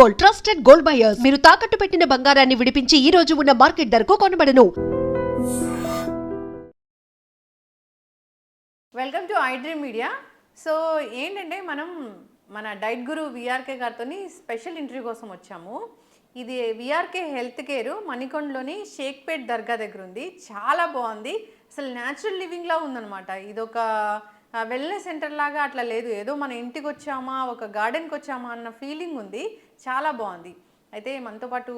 Gold, trusted gold buyers. మీరు తాకట్టు పెట్టిన బంగారాన్ని విడిపించి ఈ రోజు ఉన్న మార్కెట్ ధరకు కొనబడను. Welcome to iDream Media. So ఏంటంటే మనం మన డైట్ గురు విఆర్కే గారితో స్పెషల్ ఇంటర్వ్యూ కోసం వచ్చాము. ఇది విఆర్కే హెల్త్ కేర్ మణికొండలోని షేక్పేట్ దర్గా దగ్గర ఉంది. చాలా బాగుంది, అసలు న్యాచురల్ లివింగ్లా ఉందన్నమాట. ఇదొక వెల్నెస్ సెంటర్ లాగా అట్లా లేదు, ఏదో మన ఇంటికి వచ్చామా ఒక గార్డెన్కి వచ్చామా అన్న ఫీలింగ్ ఉంది. చాలా బాగుంది. అయితే మనతో పాటు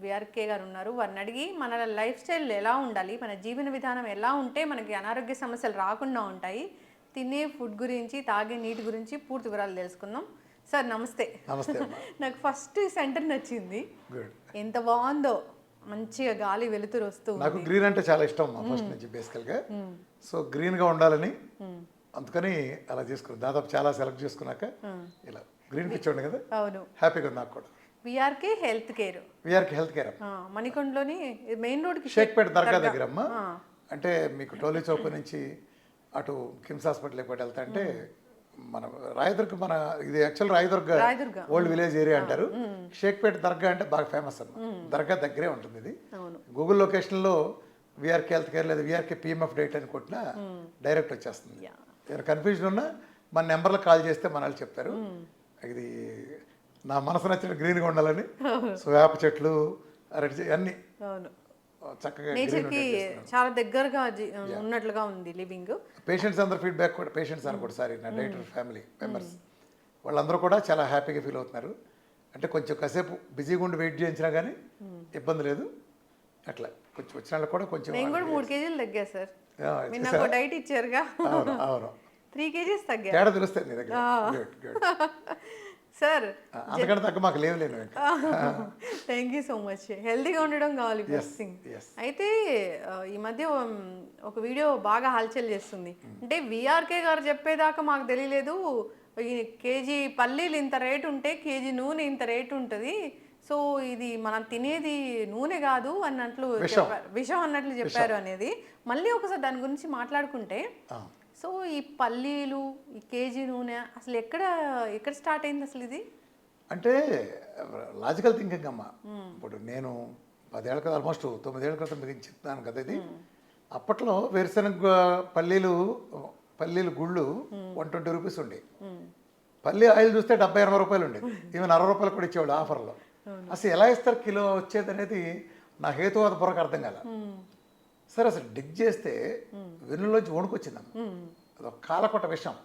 విఆర్కే గారు ఉన్నారు. వారిని అడిగి మన లైఫ్ స్టైల్ ఎలా ఉండాలి, మన జీవన విధానం ఎలా ఉంటే మనకి అనారోగ్య సమస్యలు రాకుండా ఉంటాయి, తినే ఫుడ్ గురించి, తాగే నీటి గురించి పూర్తి వివరాలు తెలుసుకుందాం. సార్ నమస్తే. నమస్తే. నాకు ఫస్ట్ సెంటర్ నచ్చింది, ఎంత బాగుందో, మంచిగా గాలి వెలుతురు వస్తూ. నాకు గ్రీన్ అంటే చాలా ఇష్టం ఫస్ట్ నుంచి బేసికల్గా. సో గ్రీన్గా ఉండాలని అందుకని అలా చేసుకున్నాను. దాదాపు చాలా సెలెక్ట్ చేసుకున్నాక ఇలా గ్రీన్ పిచ్చి కదా. అవును, హ్యాపీగా ఉంది నాకు కూడా. VRK health care, VRK health care మణికొండలోని మెయిన్ రోడ్కి షేక్పేట్ దర్గా దగ్గర అమ్మ. అంటే మీకు టోలీ చౌక్ నుంచి అటు కిమ్స్ హాస్పిటల్ ఎప్పుడు వెళ్తా అంటే మన రాయదుర్గ, మన ఇది actual Rayadurg old village area అంటారు. షేక్పేట్ దర్గా అంటే బాగా ఫేమస్ అన్న. దర్గా దగ్గరే ఉంటుంది ఇది. గూగుల్ లొకేషన్లో విఆర్కే హెల్త్ కేర్ లేదా విఆర్కే పిఎంఎఫ్ డైట్ అని కొట్టినా డైరెక్ట్ వచ్చేస్తుంది. ఏదైనా కన్ఫ్యూజన్ ఉన్నా మన నెంబర్లో కాల్ చేస్తే మన వాళ్ళు చెప్తారు. ఇది నా మనసు నచ్చిన గ్రీన్గా ఉండాలని. సో వేప చెట్లు, అరటి అన్ని చక్కగా నేచర్కి చాలా దగ్గరగా ఉన్నట్లుగా ఉంది లివింగ్. పేషెంట్స్ అందరూ ఫీడ్బ్యాక్ కూడా, పేషెంట్స్ అనుకోండి సారీ నా డైటర్ ఫ్యామిలీ మెంబర్స్ వాళ్ళందరూ కూడా చాలా హ్యాపీగా ఫీల్ అవుతున్నారు. అంటే కొంచెం కాసేపు బిజీగా ఉండి వెయిట్ చేయించినా కానీ ఇబ్బంది లేదు. అట్లా కొంచెం వచ్చిన వాళ్ళకి కూడా కొంచెం. నేను కూడా 3 కేజీలు తగ్గా సార్. మీరు నాకు డైట్ ఇచ్చారుగా. అవును 3 కేజీస్ తగ్గా. తేడా తెలుస్తుంది నీ దగ్గర సార్. అంతకంటే తగ్గ మాకు లేవు. Thank you so much. హెల్తీగా ఉండడం కావాలి ఫస్ట్ థింగ్. అయితే ఈ మధ్య ఒక వీడియో బాగా హల్చల్ చేస్తుంది. అంటే విఆర్కే గారు చెప్పేదాకా మాకు తెలియలేదు, ఈ కేజీ పల్లీలు ఇంత రేటు ఉంటే కేజీ నూనె ఇంత రేటు ఉంటుంది, సో ఇది మనం తినేది నూనె కాదు అన్నట్లు చెప్పారు, విషం అన్నట్లు చెప్పారు అనేది. మళ్ళీ ఒకసారి దాని గురించి మాట్లాడుకుంటే, సో ఈ పల్లీలు, ఈ కేజీ నూనె అసలు ఎక్కడ స్టార్ట్ అయింది అసలు ఇది? అంటే లాజికల్ థింకింగ్ అమ్మా. ఇప్పుడు నేను 10 ఏళ్ళ క్రితం, ఆల్మోస్ట్ 9 ఏళ్ళ క్రితం మీకు చెప్తాను కదా ఇది. అప్పట్లో వేరుశనగ పల్లీలు గుళ్ళు 120 రూపీస్ ఉండే. పల్లి ఆయిల్ చూస్తే 70-80 రూపాయలు ఉండేది. ఈవెన్ 60 రూపాయలు కూడా ఇచ్చేవాళ్ళు ఆఫర్లో. అసలు ఎలా ఇస్తారు కిలో వచ్చేది అనేది నా హేతువాద పొరకు అర్థం కాల. సరే అసలు డిగ్ చేస్తే వెన్నులోంచి వణుకొచ్చిందమ్మ. అదొక కాలకోట విషం.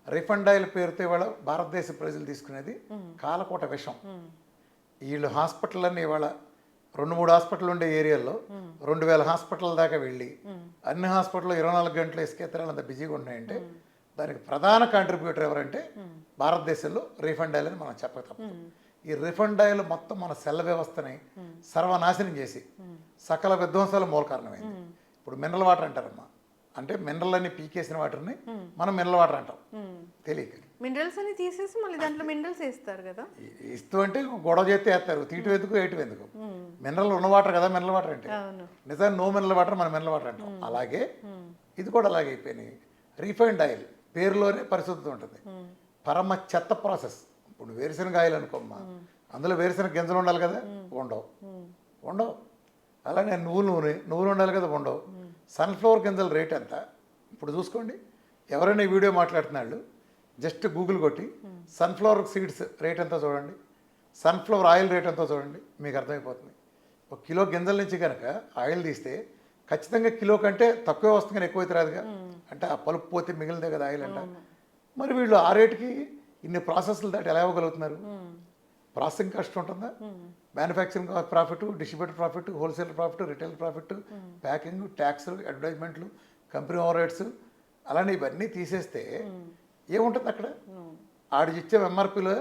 రిఫండ్ ఆయిల్ పేరుతో ఇవాళ భారతదేశ ప్రజలు తీసుకునేది కాలకోట విషం. వీళ్ళు హాస్పిటల్ అన్నీ ఇవాళ 2-3 హాస్పిటల్ ఉండే ఏరియాలో 2000 హాస్పిటల్ దాకా వెళ్ళి అన్ని హాస్పిటల్లో 24 గంటలు ఇసుకెత్తరాలు అంత బిజీగా ఉన్నాయంటే దానికి ప్రధాన కాంట్రిబ్యూటర్ ఎవరంటే భారతదేశంలో రీఫండ్ ఆయిల్ అని మనం చెప్పక తప్పదు. ఈ రిఫండ్ ఆయిల్ మొత్తం మన సెల్ వ్యవస్థని సర్వనాశనం చేసి సకల విధ్వంసాల మూల కారణమైంది. ఇప్పుడు మినరల్ వాటర్ అంటారమ్మా. అంటే మినరల్ అన్ని పీకేసిన వాటర్ని మనం మినరల్ వాటర్ అంటాం తెలియక. మినరల్స్ అని తీసేసి మళ్ళీ దాంట్లో మినరల్స్ వేస్తారు కదా. ఇస్తూ అంటే గొడవ చేస్తే వేస్తారు, తీటు ఎందుకు ఏటు ఎందుకు. మినరల్ ఉన్న వాటర్ కదా మినరల్ వాటర్ అంటే. నిజాన్ని నో మినరల్ వాటర్ మనం మినరల్ వాటర్ అంటాం. అలాగే ఇది కూడా అలాగే అయిపోయినాయి. రీఫైండ్ ఆయిల్ పేరులోనే పరిశుద్ధత ఉంటుంది. పరమ చెత్త ప్రాసెస్. ఇప్పుడు వేరుశనగ ఆయిల్ అనుకోమ్మా, అందులో వేరుశనగ గింజలు ఉండాలి కదా, ఉండవు. అలానే నువ్వులు ఉండాలి కదా, ఉండవు. సన్ఫ్లవర్ గింజల రేట్ ఎంత ఇప్పుడు చూసుకోండి. ఎవరైనా ఈ వీడియో మాట్లాడుతున్నాళ్ళు జస్ట్ గూగుల్ కొట్టి సన్ఫ్లవర్ సీడ్స్ రేట్ ఎంతో చూడండి, సన్ఫ్లవర్ ఆయిల్ రేట్ ఎంతో చూడండి, మీకు అర్థమైపోతుంది. 1 కిలో గింజల నుంచి కనుక ఆయిల్ తీస్తే ఖచ్చితంగా కిలో కంటే తక్కువే వస్తుంది కానీ ఎక్కువైతే రాదుగా. అంటే ఆ పలుపు పోతే మిగిలిందే కదా ఆయిల్ అంట. మరి వీళ్ళు ఆ రేటుకి ఇన్ని ప్రాసెస్లు దాటి ఎలా ఇవ్వగలుగుతున్నారు? ప్రాసెసింగ్ కాస్ట్ ఉంటుందా, manufacturing profit, distributor profit, wholesale profit, retail profit, packing, ట్యాక్స్లు, అడ్వర్టైజ్మెంట్లు, కంపెనీ ఓవర్ రేట్స్, అలానే ఇవన్నీ తీసేస్తే ఏముంటుంది అక్కడ? ఆడిచ్చే ఎంఆర్పీలో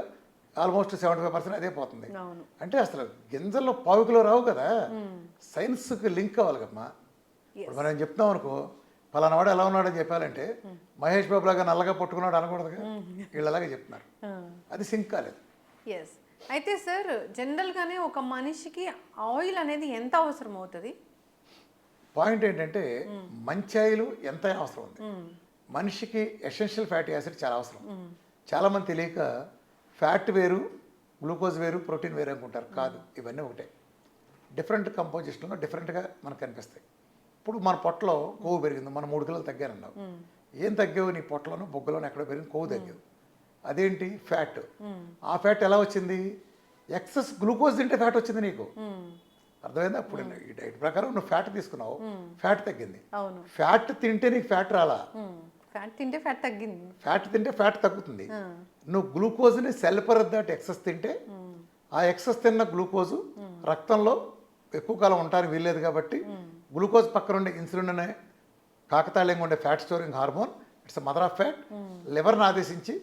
ఆల్మోస్ట్ 75% అదే పోతుంది. అంటే అసలు గింజల్లో 1/4 కిలో రావు కదా. సైన్స్కి లింక్ కావాలి కమ్మా. ఇప్పుడు మనం చెప్తున్నాం అనుకో, పలానా వాడు ఎలా ఉన్నాడని చెప్పాలంటే మహేష్ బాబు లాగా నల్లగా పట్టుకున్నాడు అనకూడదుగా. వీళ్ళు అలాగే చెప్తున్నారు, అది సింక్ కాలేదు. ఎస్. అయితే సార్ జనరల్గానే ఒక మనిషికి ఆయిల్ అనేది ఎంత అవసరం అవుతుంది? పాయింట్ ఏంటంటే మంచి ఆయిల్ ఎంత అవసరం ఉంది. మనిషికి ఎసెన్షియల్ ఫ్యాటీ యాసిడ్ చాలా అవసరం. చాలామంది తెలియక ఫ్యాట్ వేరు గ్లూకోజ్ వేరు ప్రోటీన్ వేరు అనుకుంటారు. కాదు, ఇవన్నీ ఒకటే. డిఫరెంట్ కంపోజిషన్లో డిఫరెంట్గా మనకు కనిపిస్తాయి. ఇప్పుడు మన పొట్టలో కొవ్వు పెరిగింది, మనం 3 కిలోలు తగ్గానన్నావు. ఏం తగ్గావు? నీ పొట్టలోనో బొగ్గలోనో ఎక్కడ పెరిగింది? కొవ్వు తగ్గావు. అదేంటి? ఫ్యాట్. ఆ ఫ్యాట్ ఎలా వచ్చింది? ఎక్సెస్ గ్లూకోజ్ తింటే ఫ్యాట్ వచ్చింది నీకు. అర్థమైందా? అప్పుడు ఈ డైట్ ప్రకారం నువ్వు ఫ్యాట్ తీసుకున్నావు, ఫ్యాట్ తగ్గింది. అవును. ఫ్యాట్ తింటే నీకు ఫ్యాట్ రాలా, ఫ్యాట్ తింటే ఫ్యాట్ తగ్గింది. ఫ్యాట్ తింటే ఫ్యాట్ తగ్గుతుంది. నువ్వు గ్లూకోజ్ని సెల్ దాటి ఎక్సెస్ తింటే ఆ ఎక్సెస్ తిన్న గ్లూకోజు రక్తంలో ఎక్కువ కాలం ఉండడానికి వీల్లేదు. కాబట్టి గ్లూకోజ్ పక్కన ఉండే ఇన్సులిన్ అనే కాకతాళీయంగా ఉండే fat storing hormone, it's mother of fat, లివర్ని ఆదేశించి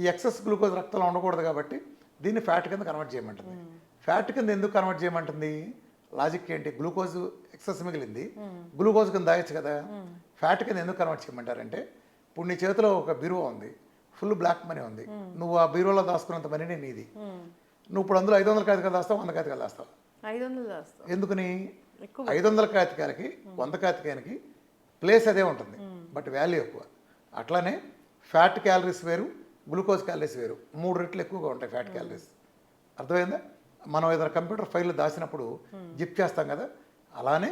ఈ ఎక్సెస్ గ్లూకోజ్ రక్తంలో ఉండకూడదు కాబట్టి దీన్ని ఫ్యాట్ కింద కన్వర్ట్ చేయమంటుంది. ఫ్యాట్ కింద ఎందుకు కన్వర్ట్ చేయమంటుంది? లాజిక్ ఏంటి? గ్లూకోజ్ ఎక్సెస్ మిగిలింది, గ్లూకోజ్ కింద దాయచ్చు కదా. ఫ్యాట్ కింద ఎందుకు కన్వర్ట్ చేయమంటారంటే, ఇప్పుడు నీ చేతిలో ఒక బీరువా ఉంది, ఫుల్ బ్లాక్ మనీ ఉంది, నువ్వు ఆ బీరువాలో దాచుకున్నంత మనీనే నీది. నువ్వు ఇప్పుడు అందులో 500 కాగితాలు దాస్తావు, 100 కాగితాలు దాస్తావు. 500 దాస్తావు. ఎందుకని? 500 కాగితాలకి 100 కాగితానికి ప్లేస్ అదే ఉంటుంది, బట్ వాల్యూ ఎక్కువ. అట్లానే ఫ్యాట్ క్యాలరీస్ వేరు, గ్లూకోజ్ క్యాలరీస్ వేరు, 3 రెట్లు ఎక్కువగా ఉంటాయి ఫ్యాట్ క్యాలరీస్. అర్థమైందా? మనం ఏదైనా కంప్యూటర్ ఫైల్ దాచినప్పుడు జిప్ చేస్తాం కదా, అలానే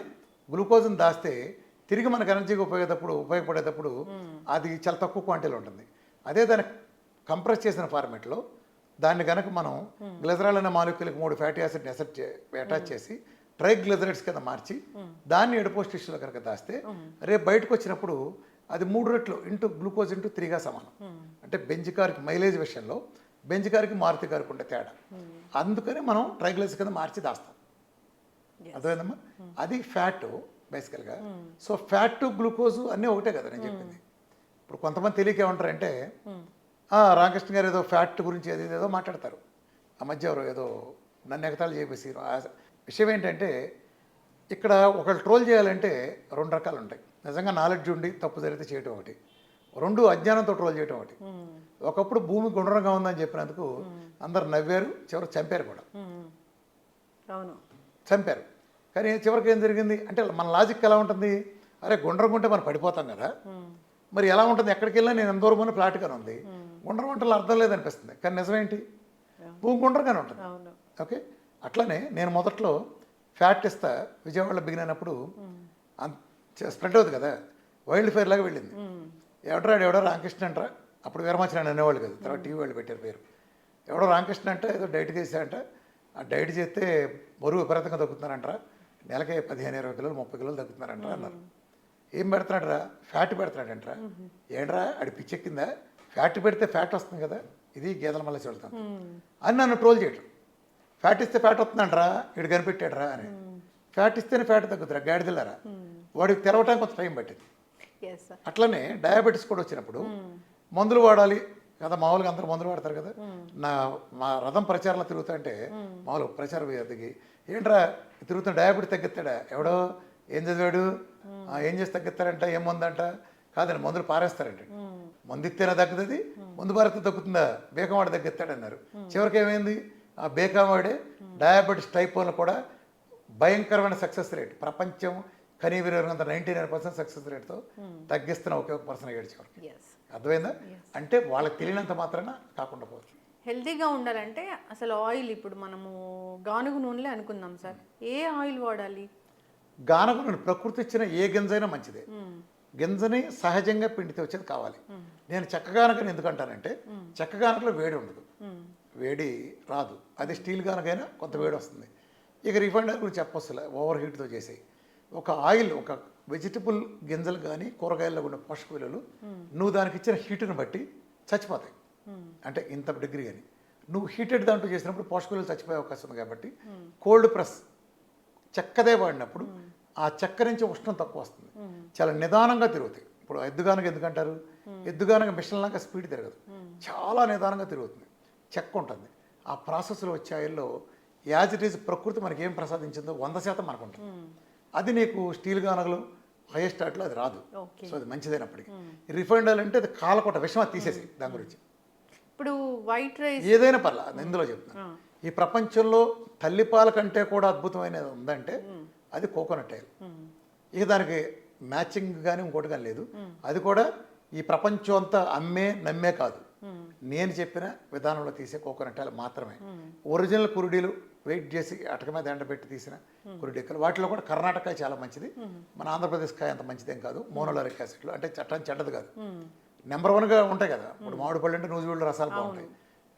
గ్లూకోజ్ని దాస్తే తిరిగి మనకు ఎనర్జీకి ఉపయోగపడేటప్పుడు అది చాలా తక్కువ క్వాంటిటీలో ఉంటుంది. అదే దాన్ని కంప్రెస్ చేసిన ఫార్మేట్లో దాన్ని కనుక మనం గ్లిజరాల్ అనే మాలిక్యూల్కి 3 ఫ్యాటీ యాసిడ్ని అటాచ్ చేసి ట్రైగ్లిజరైడ్స్ కింద మార్చి దాన్ని ఎడిపోస్ టిష్యూలో కనుక దాస్తే రేపు బయటకు వచ్చినప్పుడు అది 3 రెట్లు ఇంటూ గ్లూకోజ్ ఇంటూ 3గా సమానం. అంటే బెంజ్ కార్కి మైలేజ్ విషయంలో బెంజ్ కార్కి మారుతి కార్కి ఉండే తేడా. అందుకని మనం ట్రైగ్లిజరైడ్స్ కింద మార్చి దాస్తాం. అర్థమైందమ్మా? అది ఫ్యాట్ బేసికల్గా. సో ఫ్యాట్ గ్లూకోజు అన్నీ ఒకటే కదా నేను చెప్పింది. ఇప్పుడు కొంతమంది తెలియక ఏమంటారంటే, రామకృష్ణ గారు ఏదో ఫ్యాట్ గురించి ఏదో మాట్లాడతారు. ఆ మధ్య ఎవరో ఏదో నన్ను ఎగతాళి చేపేసి. విషయం ఏంటంటే, ఇక్కడ ఒకళ్ళు ట్రోల్ చేయాలంటే 2 రకాలు ఉంటాయి. నిజంగా నాలెడ్జ్ ఉండి తప్పు జరిగితే చేయటం ఒకటి, 2 అజ్ఞానంతో ట్రోల్ చేయటం ఒకటి. ఒకప్పుడు భూమి గుండ్రంగా ఉందని చెప్పినందుకు అందరు నవ్వారు, చివరికి చంపారు కూడా. అవును, చంపారు. కానీ చివరికి ఏం జరిగింది అంటే, మన లాజిక్ ఎలా ఉంటుంది? అరే గుండ్రంగా ఉంటే మనం పడిపోతాం కదా, మరి ఎలా ఉంటుంది? ఎక్కడికి వెళ్ళినా నేను ఎంత దూరం ఫ్లాట్గానే ఉంది, గుండ్రం ఉంటే అర్థం లేదనిపిస్తుంది. కానీ నిజమేంటి? భూమి గుండ్రంగానే ఉంటుంది. ఓకే. అట్లనే నేను మొదట్లో ఫ్యాట్ ఇస్తా విజయవాడలో బిగిన్ అయినప్పుడు స్ప్రెడ్ అవుతుంది కదా, వైల్డ్ ఫైర్ లాగా వెళ్ళింది. ఎవడో రామకృష్ణ అంటారా, అప్పుడు వీరమాచరణ అనేవాళ్ళు కదా, తర్వాత టీవీ వాళ్ళు పెట్టారు పేరు. ఎవడో రామకృష్ణ అంటే ఏదో డైట్ చేశాడంట, ఆ డైట్ చేస్తే బరువు విపరీతంగా తగ్గుతున్నారంటారా, నెలకే 15-20 కిలోలు 30 కిలోలు తగ్గుతున్నారంటారా అన్నారు. ఏం పెడుతున్నాడరా? ఫ్యాట్ పెడుతున్నాడంటరా. ఏంట్రా అడి పిచ్చెక్కిందా? ఫ్యాట్ పెడితే ఫ్యాట్ వస్తుంది కదా, ఇది గేదెల మళ్ళీ వెళ్తాను అని నన్ను ట్రోల్ చేయటం. ఫ్యాట్ ఇస్తే ఫ్యాట్ వస్తుందంటరా, ఇడు కనిపెట్టాడరా అని. ఫ్యాట్ ఇస్తేనే ఫ్యాట్ తగ్గుతురా, గాడిదలారా. వాడికి తెరవటానికి కొంత టైం పట్టింది. అట్లనే డయాబెటీస్ కూడా వచ్చినప్పుడు మందులు వాడాలి కదా, మామూలుగా అందరూ మందులు వాడతారు కదా. మా రథం ప్రచారంలో తిరుగుతా అంటే మామూలు ప్రచారం దిగి, ఏంట్రా తిరుగుతున్న డయాబెటీస్ తగ్గిస్తాడా? ఎవడో ఏం చదివాడు, ఏం చేసి తగ్గిస్తాడంట, ఏం మందంట? కాదండి, మందులు పారేస్తారంట. మందు ఇస్తేనే తగ్గుతుంది, మందు పారేస్తే తగ్గుతుందా? బేకంవాడు తగ్గిస్తాడన్నారు. చివరికి ఏమైంది? ఆ బేకంవాడే డయాబెటీస్ టైప్ 1 కూడా భయంకరమైన సక్సెస్ రేట్, ప్రపంచం కనీవిరంత 99% సక్సెస్ రేట్తో తగ్గిస్తున్న ఒకే ఒక పర్సన్ అయ్యాడు చివరికి. అర్థమైందా? అంటే వాళ్ళకి తెలియనంత మాత్రాన కాకుండా పోవచ్చు. హెల్తీగా ఉండాలంటే అసలు ఆయిల్, ఇప్పుడు మనము గానుగు నూనెలే అనుకుందాం సార్, ఏ ఆయిల్ వాడాలి? గానుగ నూనె ప్రకృతి ఇచ్చిన ఏ గింజైనా మంచిదే. గింజని సహజంగా పిండితే వచ్చేది కావాలి. నేను చెక్కగానకని ఎందుకంటానంటే, చెక్కగానకలో వేడి ఉండదు, వేడి రాదు. అది స్టీల్ గానకైనా కొంత వేడి వస్తుంది. ఇక రిఫైండ్ ఆయిల్ గురించి చెప్పొస్తులే, ఓవర్ హీట్తో చేసేవి. ఒక ఆయిల్, ఒక వెజిటబుల్ గింజలు కానీ కూరగాయల్లో ఉన్న పోషక విలువలు నువ్వు దానికి ఇచ్చిన హీటుని బట్టి చచ్చిపోతాయి. అంటే ఇంత డిగ్రీ అని నువ్వు హీటెడ్ దాంట్లో చేసినప్పుడు పోషక విలువలు చచ్చిపోయే అవకాశం ఉంది. కాబట్టి కోల్డ్ ప్రెస్ చెక్కదే వాడినప్పుడు ఆ చెక్క నుంచి ఉష్ణం తక్కువ వస్తుంది, చాలా నిదానంగా తిరుగుతాయి. ఇప్పుడు ఎద్దుగానక ఎందుకంటారు? ఎద్దుగానక మిషన్ లాగా స్పీడ్ తిరగదు, చాలా నిదానంగా తిరుగుతుంది, చెక్క ఉంటుంది. ఆ ప్రాసెస్లో వచ్చే ఆయిల్లో యాజ్ ఇట్ ఈజ్ ప్రకృతి మనకి ఏం ప్రసాదించిందో 100% మనకు ఉంటుంది. అది నీకు స్టీల్ గానగలు హైయెస్ట్ స్టార్ట్లో అది రాదు. సో అది మంచిదైనప్పటికీ రిఫైండ్ ఆయిల్ అంటే అది కాలకొట్ట విషయం, అది తీసేసి దాని గురించి. ఇప్పుడు వైట్ రైస్ ఏదైనా పర్లేదు, ఇందులో చెప్తున్నాను. ఈ ప్రపంచంలో తల్లిపాల కంటే కూడా అద్భుతమైనది ఉందంటే అది కోకోనట్ ఆయిల్. ఇక దానికి మ్యాచింగ్ కానీ ఇంకోటి కానీ లేదు. అది కూడా ఈ ప్రపంచం అంతా నమ్మే కాదు, నేను చెప్పిన విధానంలో తీసే కోకోనట్ ఆయిల్ మాత్రమే. ఒరిజినల్ కురుడీలు వెయిట్ చేసి అటక మీద ఎండబెట్టి తీసిన కురుడీకలు వాటిలో కూడా కర్ణాటక చాలా మంచిది. మన ఆంధ్రప్రదేశ్ కాయ అంత మంచిదేం కాదు. మోనోలారిక్ యాసిడ్లు అంటే చట్టం చెడ్డది కాదు. నెంబర్ 1గా ఉంటాయి కదా. ఇప్పుడు మామిడి పళ్ళు అంటే నూజివీడు రసాలు బాగుంటాయి.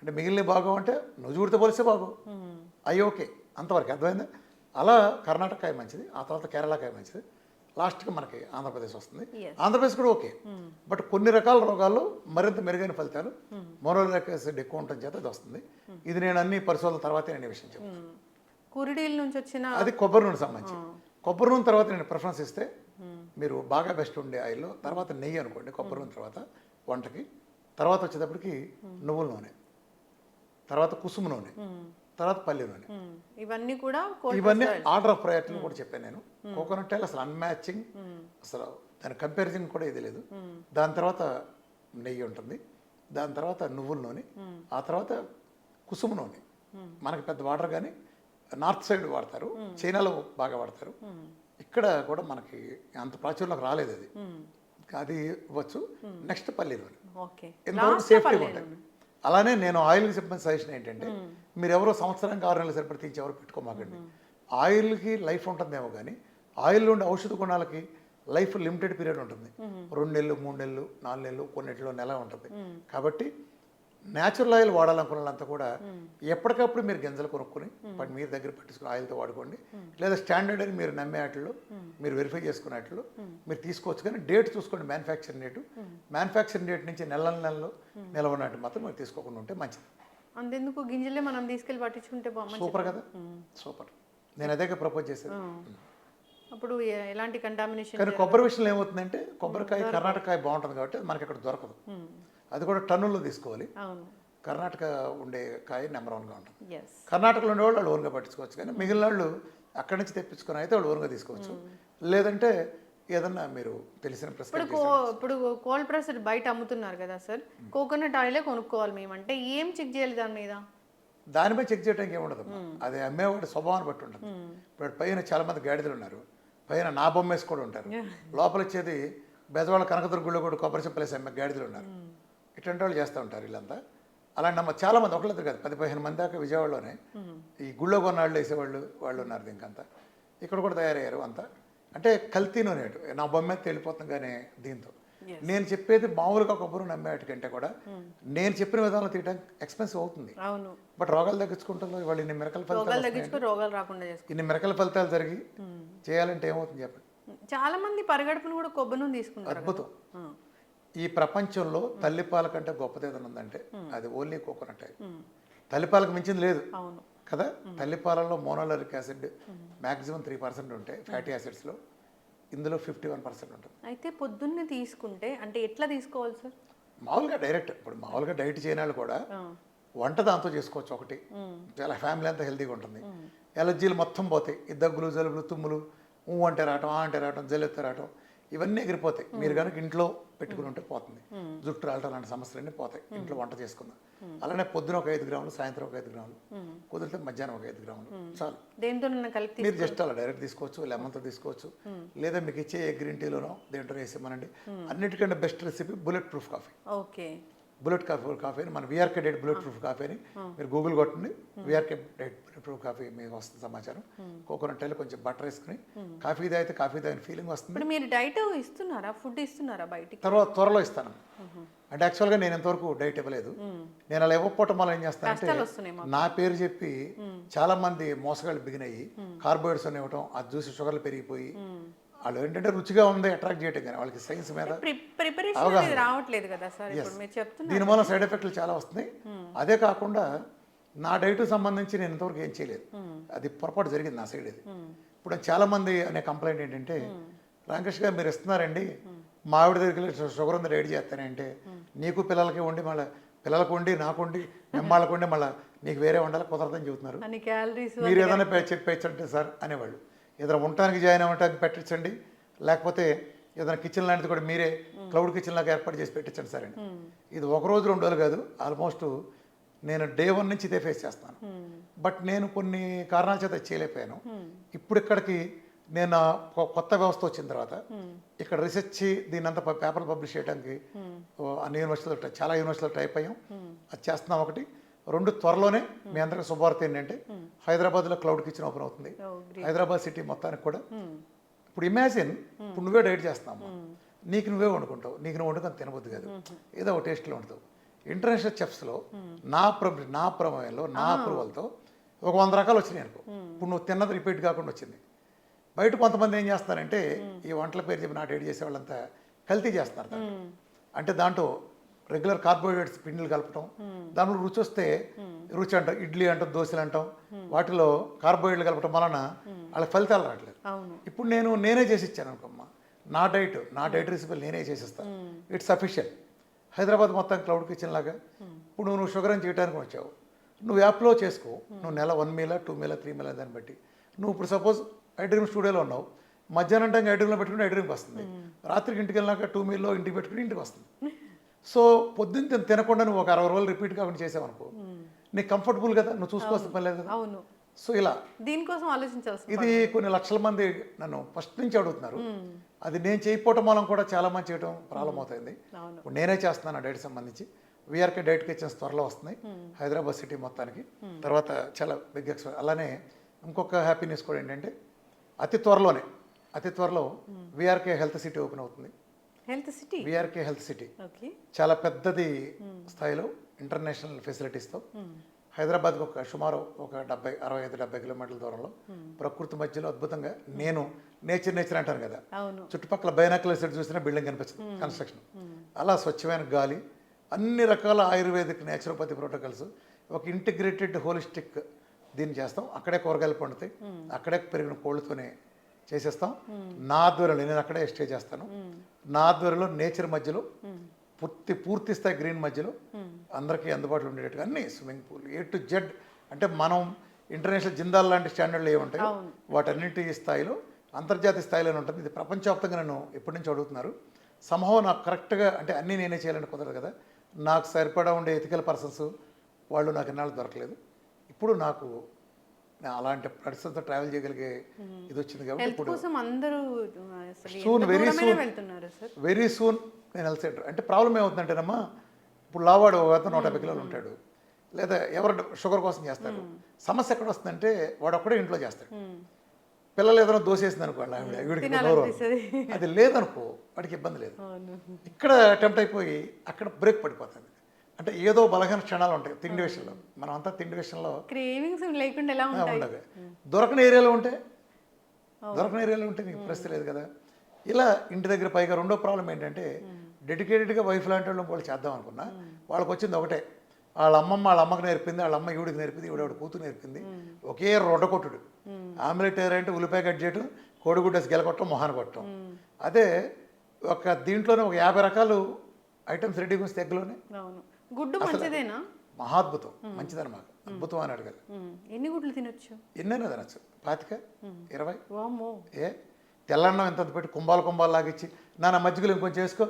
అంటే మిగిలిన బాగా అంటే నూజివీడితో పోలిస్తే బాగు అవి ఓకే, అంతవరకు అర్థమైంది. అలా కర్ణాటక మంచిది, ఆ తర్వాత కేరళకాయ మంచిది, లాస్ట్కి మనకి ఆంధ్రప్రదేశ్ వస్తుంది. ఆంధ్రప్రదేశ్ కూడా ఓకే. బట్ కొన్ని రకాల రోగాల్లో మరింత మెరుగైన ఫలితాలు మోనోలారిక్ యాసిడ్ ఎక్కువ ఉండటం చేత ఇది వస్తుంది. ఇది నేను అన్ని పరిశోధనల తర్వాత నేను ఈ విషయం చెప్తాను. కురిడీల నుంచి వచ్చిన అది కొబ్బరి నూనె సంబంధించి. కొబ్బరి నూనె తర్వాత నేను ప్రిఫరెన్స్ ఇస్తే మీరు బాగా బెస్ట్ ఉండే ఆయిల్లో తర్వాత నెయ్యి అనుకోండి, కొబ్బరి నూనె తర్వాత వంటకి, తర్వాత వచ్చేటప్పటికి నువ్వుల నూనె, తర్వాత కుసుమ నూనె, తర్వాత పల్లి నూనె. ఇవన్నీ కూడా ఇవన్నీ ఆర్డర్ ఆఫ్ ప్రయారిటీని కూడా చెప్పాను నేను. కోకోనట్ ఆయిల్ అసలు అన్మ్యాచింగ్, అసలు దాని కంపారిజన్ కూడా ఇది లేదు. దాని తర్వాత నెయ్యి ఉంటుంది, దాని తర్వాత నువ్వుల నూనె, ఆ తర్వాత కుసుమ నూనె. మనకి పెద్ద వాటర్ కానీ నార్త్ సైడ్ వాడతారు, చైనాలో బాగా వాడతారు. ఇక్కడ కూడా మనకి అంత ప్రాచుర్యంలోకి రాలేదు అది, అది ఇవ్వచ్చు. నెక్స్ట్ పల్లి నూనె, ఎంతవరకు సేఫ్టీగా ఉంటాయి. అలానే నేను ఆయిల్కి చెప్పిన సజెషన్ ఏంటంటే మీరు ఎవరో సంవత్సరానికి 6 నెలలు సరిపడి తీసి ఎవరు పెట్టుకోమాకండి. ఆయిల్కి లైఫ్ ఉంటుందేమో కానీ ఆయిల్ ఉండే ఔషధ గుణాలకి లైఫ్ లిమిటెడ్ పీరియడ్ ఉంటుంది. 2 నెలలు, 3 నెలలు, 4 నెలలు, కొన్నిటిలో నెల ఉంటుంది. కాబట్టి న్యాచురల్ ఆయిల్ వాడాలనుకున్న వాళ్ళంతా కూడా ఎప్పటికప్పుడు మీరు గింజలు కొనుక్కొని మీ దగ్గర పట్టించుకుని ఆయిల్తో వాడుకోండి. లేదా స్టాండర్డ్ అని మీరు నమ్మే వాటిలో మీరు వెరిఫై చేసుకునే వాటిలో మీరు తీసుకోవచ్చు. కానీ డేట్ చూసుకోండి, మ్యానుఫ్యాక్చరింగ్ డేటు. మ్యానుఫ్యాక్చరింగ్ డేట్ నుంచి నెలలు నిలవనట్టు మాత్రం మీరు తీసుకోకుండా ఉంటే మంచిది. అంతెందుకు గింజలే మనం తీసుకెళ్ళి పట్టించుకుంటే సూపర్ కదా, సూపర్. నేను అదే ప్రపోజ్ చేసేది. అప్పుడు ఎలాంటి కంటామినేషన్. కానీ కొబ్బరి విషయంలో ఏమవుతుందంటే కొబ్బరికాయ కర్ణాటక బాగుంటుంది కాబట్టి మనకి అక్కడ దొరకదు. అది కూడా టన్నుల్లో తీసుకోవాలి. కర్ణాటక ఉండే కాయ నెంబర్ 1గా ఉంటుంది. కర్ణాటకలో ఉండేవాళ్ళు వాళ్ళు ఓన్గా పట్టించుకోవచ్చు. కానీ మిగిలిన వాళ్ళు అక్కడి నుంచి తెప్పించుకుని అయితే వాళ్ళు ఓన్గా తీసుకోవచ్చు. లేదంటే ఏదన్నా మీరు తెలిసిన ఇప్పుడు కోల్డ్ ప్రెస్డ్ బయట అమ్ముతున్నారు కదా సార్, కోకోనట్ ఆయిలే కొనుక్కోవాలి మేము అంటే ఏం చెక్ చేయాలి దాని మీద? దానిపై చెక్ చేయడానికి ఏముండదు. అది అమ్మేవాడి స్వభావాన్ని బట్టి ఉంటుంది. ఇప్పుడు పైన చాలా మంది గాడిదలు ఉన్నారు, పైన నా బొమ్మేసి కూడా ఉంటారు. లోపల వచ్చేది బెజవాళ్ళ కనకదుర్గుళ్ళు కూడా కొబ్బరి చెప్పలేసి అమ్మే గాడిదలు ఉన్నారు. ఇట్లాంటి వాళ్ళు చేస్తూ ఉంటారు వీళ్ళంతా. అలాంటి చాలా మంది ఒకళ్ళిద్దరు కాదు, 10-15 మంది దాకా విజయవాడలోనే ఈ గుళ్ళో కొన్నాళ్ళు వేసేవాళ్ళు వాళ్ళు ఉన్నారు. ఇంకంతా ఇక్కడ కూడా తయారయ్యారు అంతా. అంటే కల్తీ నూనె నా బొమ్మ వెళ్ళిపోతుంది. కానీ దీంతో నేను చెప్పేది మామూలుగా కొబ్బరి నమ్మేటికంటే కూడా నేను చెప్పిన విధానంలో తీయడానికి ఎక్స్పెన్సివ్ అవుతుంది. బట్ రోగాలు తగ్గించుకుంటుందో వాళ్ళు ఇన్ని మిరకల ఫలితాలు జరిగి చేయాలంటే ఏమవుతుంది చెప్పండి. చాలా మంది పరిగడుపును కూడా కొబ్బరి నూనె తీసుకుంటారు. అద్భుతం. ఈ ప్రపంచంలో తల్లిపాల కంటే గొప్పది ఏదైనా ఉందంటే అది ఓన్లీ కోకోనట్ ఆయిల్. తల్లిపాలకు మించింది లేదు కదా. తల్లిపాలలో మోనోలారిక్ యాసిడ్ మ్యాక్సిమం 3% ఉంటాయి, ఫ్యాటీ యాసిడ్స్లో ఇందులో 51% ఉంటుంది. అయితే పొద్దున్నే తీసుకుంటే అంటే ఎట్లా తీసుకోవాలి సార్? మామూలుగా డైరెక్ట్ ఇప్పుడు మామూలుగా డైట్ చేయని వాళ్ళు కూడా వంట దాంతో చేసుకోవచ్చు. ఒకటి చాలా ఫ్యామిలీ అంతా హెల్తీగా ఉంటుంది. ఎలర్జీలు మొత్తం పోతాయి. ఈ దగ్గులు, జలుబులు, తుమ్ములు, అంటే రావటం, అంటే రావటం, జల్లెత్తే రావటం, ఇవన్నీ ఎగిరిపోతాయి. మీరు కనుక ఇంట్లో పెట్టుకుని ఉంటే పోతుంది. జుట్టు రావటం లాంటి సమస్యలన్నీ పోతాయి ఇంట్లో వంట చేసుకుందాం. అలానే పొద్దున ఒక 5 గ్రాములు, సాయంత్రం ఒక 5 గ్రాములు, కుదిరితే మధ్యాహ్నం ఒక 5 గ్రాములు చాలు. దేంతో కలిపి మీరు జస్ట్ అలా డైరెక్ట్ తీసుకోవచ్చు, లెమన్తో తీసుకోవచ్చు, లేదా మీకు ఇచ్చే గ్రీన్ టీలోనో దేంట్లో వేసేమనండి. అన్నిటికంటే best recipe bullet proof coffee. Okay, bullet coffee అని మన VRK diet bullet proof coffee అని మీరు గూగుల్ కొట్టండి. VRK diet bullet proof coffee మీకు వస్తుంది సమాచారం. కోకోనట్ ఆయిల్ కొంచెం బటర్ వేసుకుని కాఫీ తాగితే కాఫీ తాగిన ఫీలింగ్ వస్తుంది. ఇప్పుడు మీరు డైట్ ఇస్తున్నారా, ఫుడ్ ఇస్తున్నారా బయటికి? తర్వాత త్వరలో ఇస్తాను. అంటే యాక్చువల్గా నేను ఎంతవరకు డైట్ ఇవ్వలేదు. నేను అలా ఇవ్వకపోవటం వల్ల ఏం చేస్తానంటే నా పేరు చెప్పి చాలా మంది మోసగాళ్ళు బిగిన్ అయ్యి కార్బోహైడ్రేట్స్ అని ఇవ్వటం, అది చూసి షుగర్లు పెరిగిపోయి వాళ్ళు ఏంటంటే రుచిగా ఉంది అట్రాక్ట్ చేయటం, కానీ వాళ్ళకి సైన్స్ మీద రావట్లేదు కదా సార్. దీనివల్ల సైడ్ ఎఫెక్ట్లు చాలా వస్తున్నాయి. అదే కాకుండా నా డైట్ సంబంధించి నేను ఇంతవరకు ఏం చేయలేదు. అది పొరపాటు జరిగింది నా సైడ్. ఇది ఇప్పుడు చాలా మంది అనే కంప్లైంట్ ఏంటంటే రామకృష్ణ గారు మీరు ఇస్తున్నారండి, మా ఆవిడ దగ్గరికి షుగర్ ఉంది డైట్ చేస్తానంటే నీకు పిల్లలకి వండి మళ్ళీ పిల్లలకు వండి నాకు వండి మెమ్మాళ్ళకు వండి మళ్ళీ నీకు వేరే వండాలి కుదరదని చెబుతున్నారు. మీరు ఏదైనా చెప్పేచ్చంటే సార్ అనేవాళ్ళు. ఏదైనా ఉండటానికి జాయిన్ అవ్వటానికి పెట్టించండి, లేకపోతే ఏదైనా కిచెన్ లాంటిది కూడా మీరే క్లౌడ్ కిచెన్ లాగా ఏర్పాటు చేసి పెట్టించండి సార్ అని. ఇది 1 రోజు 2 రోజులు కాదు, ఆల్మోస్ట్ నేను డే 1 నుంచి ఇదే ఫేస్ చేస్తాను. బట్ నేను కొన్ని కారణాల చేత చేయలేకపోయాను. ఇప్పుడు ఇక్కడికి నేను కొత్త వ్యవస్థ వచ్చిన తర్వాత ఇక్కడ రీసెర్చ్ దీని అంతా పేపర్లు పబ్లిష్ చేయడానికి అన్ని యూనివర్సిటీలో చాలా యూనివర్సిటీలో ట్రై అయ్యాం. అది చేస్తున్నాం ఒకటి. 2 త్వరలోనే మీ అందరికీ శుభవార్త ఏంటంటే హైదరాబాద్లో క్లౌడ్ కిచెన్ ఓపెన్ అవుతుంది. హైదరాబాద్ సిటీ మొత్తానికి కూడా. ఇప్పుడు ఇమాజిన్, ఇప్పుడు నువ్వే డైట్ చేస్తున్నావు, నీకు నువ్వే వండుకుంటావు, నీకు నువ్వు వండుకొని తినబుద్ది కాదు, ఏదో ఒక టేస్ట్లో వండుతావు. ఇంటర్నేషనల్ చెఫ్స్లో నా ప్రమేయంలో నా అప్రూవల్తో ఒక 100 రకాలు వచ్చినాయి అనుకో. ఇప్పుడు నువ్వు తిన్నది రిపీట్ కాకుండా వచ్చింది. బయట కొంతమంది ఏం చేస్తారంటే ఈ వంటల పేరు చెప్పి నా డైట్ చేసే వాళ్ళంతా కల్తీ చేస్తున్నారు దాంట్లో. అంటే దాంట్లో రెగ్యులర్ కార్బోహైడ్రేట్స్ పిండిలు కలపటం, దాంట్లో రుచి వస్తే రుచి అంటాం, ఇడ్లీ అంటాం, దోశలు అంటాం, వాటిలో కార్బోహైడ్రేట్లు కలపటం వలన వాళ్ళకి ఫలితాలు రావట్లేదు. ఇప్పుడు నేనే చేసి ఇచ్చాను అనుకోమ్మా, నా డైట్ రెసిపీలు నేనే చేసిస్తాను, ఇట్స్ సఫిషియెంట్. హైదరాబాద్ మొత్తం క్లౌడ్ కిచెన్ లాగా. ఇప్పుడు నువ్వు షుగర్ అని చేయడానికి వచ్చావు, నువ్వు యాప్లో చేసుకో, నువ్వు నెల 1 మీల్ 2 మీల్ 3 మీల్ దాన్ని బట్టి. నువ్వు ఇప్పుడు సపోజ్ ఐ డ్రీమ్ స్టూడియోలో ఉన్నావు, మధ్యాహ్నం టైం ఐ డ్రీమ్లో పెట్టుకుని ఐ డ్రీమ్కి వస్తుంది, రాత్రికి ఇంటికి వెళ్ళినాక 2 మీల్లో ఇంటికి పెట్టుకుని ఇంటికి వస్తుంది. సో పొద్దున్న తినకుండా నువ్వు ఒక 60 రోజులు రిపీట్ కాకుండా చేసావనుకో, నీకు కంఫర్టబుల్ కదా, నువ్వు చూసుకోవాల్సిన పని లేదు కదా. అవును. సో ఇలా దీనికోసం ఆలోచించాల్సి ఇది కొన్ని లక్షల మంది నన్ను ఫస్ట్ నుంచి అడుగుతున్నారు. అది నేను చేయకపోవటం మూలం కూడా చాలా మంది చేయడం ప్రాబ్లం అవుతుంది. ఇప్పుడు నేనే చేస్తున్నాను డైట్ సంబంధించి. వీఆర్కే డైట్ కిచెన్స్ త్వరలో వస్తున్నాయి హైదరాబాద్ సిటీ మొత్తానికి. తర్వాత చాలా బిగ్ ఎక్స్పెక్ట్. అలానే ఇంకొక హ్యాపీనెస్ కూడా ఏంటంటే అతి త్వరలో వీఆర్కే హెల్త్ సిటీ ఓపెన్ అవుతుంది. వీఆర్కే హెల్త్ సిటీ చాలా పెద్దది స్థాయిలో ఇంటర్నేషనల్ ఫెసిలిటీస్తో హైదరాబాద్కి సుమారు ఒక 65-70 కిలోమీటర్ల దూరంలో ప్రకృతి మధ్యలో అద్భుతంగా, నేను నేచర్ అంటాను కదా, చుట్టుపక్కల బైనాకులర్ సెట్ చూసినా బిల్డింగ్ కనిపిస్తుంది, కన్స్ట్రక్షన్. అలా స్వచ్ఛమైన గాలి, అన్ని రకాల ఆయుర్వేదిక్ నేచురోపతి ప్రోటోకాల్స్, ఒక ఇంటిగ్రేటెడ్ హోలిస్టిక్ దీన్ని చేస్తాం. అక్కడే కూరగాయలు పండుతాయి, అక్కడే పెరిగిన కోళ్ళతోనే చేసేస్తాం. నా ఆధ్వర్యంలో నేను అక్కడే స్టే చేస్తాను. నా ఆధ్వర్యంలో నేచర్ మధ్యలో పూర్తి స్థాయి గ్రీన్ మధ్యలో అందరికీ అందుబాటులో ఉండేటట్టుగా అన్ని swimming pool A to Z. అంటే మనం ఇంటర్నేషనల్ జిందాల్ లాంటి స్టాండర్డ్లు ఏముంటాయో వాటన్నింటి స్థాయిలో అంతర్జాతీయ స్థాయిలోనే ఉంటుంది. ఇది ప్రపంచవ్యాప్తంగా నన్ను ఎప్పటి నుంచి అడుగుతున్నారు. సంభవం నాకు కరెక్ట్గా, అంటే అన్నీ నేనే చేయాలని కుదరదు కదా, నాకు సరిపడా ఉండే ఎథికల్ పర్సన్స్ వాళ్ళు నాకు ఎన్నాళ్ళు దొరకలేదు. ఇప్పుడు నాకు అలాంటి పర్సన్తో ట్రావెల్ చేయగలిగే ఇది వచ్చింది కాబట్టి ఇప్పుడు వెరీ సూన్ నేను హెల్త్ సెంటర్. అంటే ప్రాబ్లం ఏమవుతుందంటేనమ్మా, ఇప్పుడు లావాడు అతను 150 కిలోలు ఉంటాడు, లేదా ఎవరు షుగర్ కోసం చేస్తాడు. సమస్య ఎక్కడ వస్తుందంటే వాడు ఒక్కడే ఇంట్లో చేస్తాడు. పిల్లలు ఏదైనా దోశ వేసింది అనుకోండి, వీడికి గౌరవం, అది లేదనుకో వాడికి ఇబ్బంది లేదు. ఇక్కడ అటెంప్ట్ అయిపోయి అక్కడ బ్రేక్ పడిపోతుంది. అంటే ఏదో బలహీన క్షణాలు ఉంటాయి తిండి విషయంలో. మనం అంతా తిండి విషయంలో ఉండదు. దొరకని ఏరియాలో ఉంటే నీకు ప్రశ్న లేదు కదా. ఇలా ఇంటి దగ్గర పైగా రెండో ప్రాబ్లం ఏంటంటే డెడికేటెడ్గా వైఫ్ లాంటి వాళ్ళు చేద్దాం అనుకున్నా, వాళ్ళకి వచ్చింది ఒకటే, వాళ్ళ అమ్మకి నేర్పింది, వాళ్ళ అమ్మ ఈవిడికి నేర్పింది, ఈవిడ కూతురు నేర్పింది, ఒకే రొడ్డకొట్టుడు. ఆమ్లెట్ అంటే ఉల్లిపాయ కట్ చేయటం, కోడిగుడ్డేసి గెలకొట్టడం, మొహాన్ని కొట్టడం. అదే ఒక దీంట్లోనే ఒక 50 రకాలు ఐటమ్స్ రెడీగా వస్తే ఎగ్లోనే. గుడ్డు మంచిదేనా? మహాద్భుతం, మంచిదన్నమాట, అద్భుతం అని అడగాలి. ఎన్ని గుడ్లు తినొచ్చు? ఎన్నైనా తినచ్చు, 25, 20. తెల్లన్నం ఎంత పెట్టి కుంభాలు లాగిచ్చి, నాన్న మజ్జిగలు ఇంకొంచెం వేసుకో,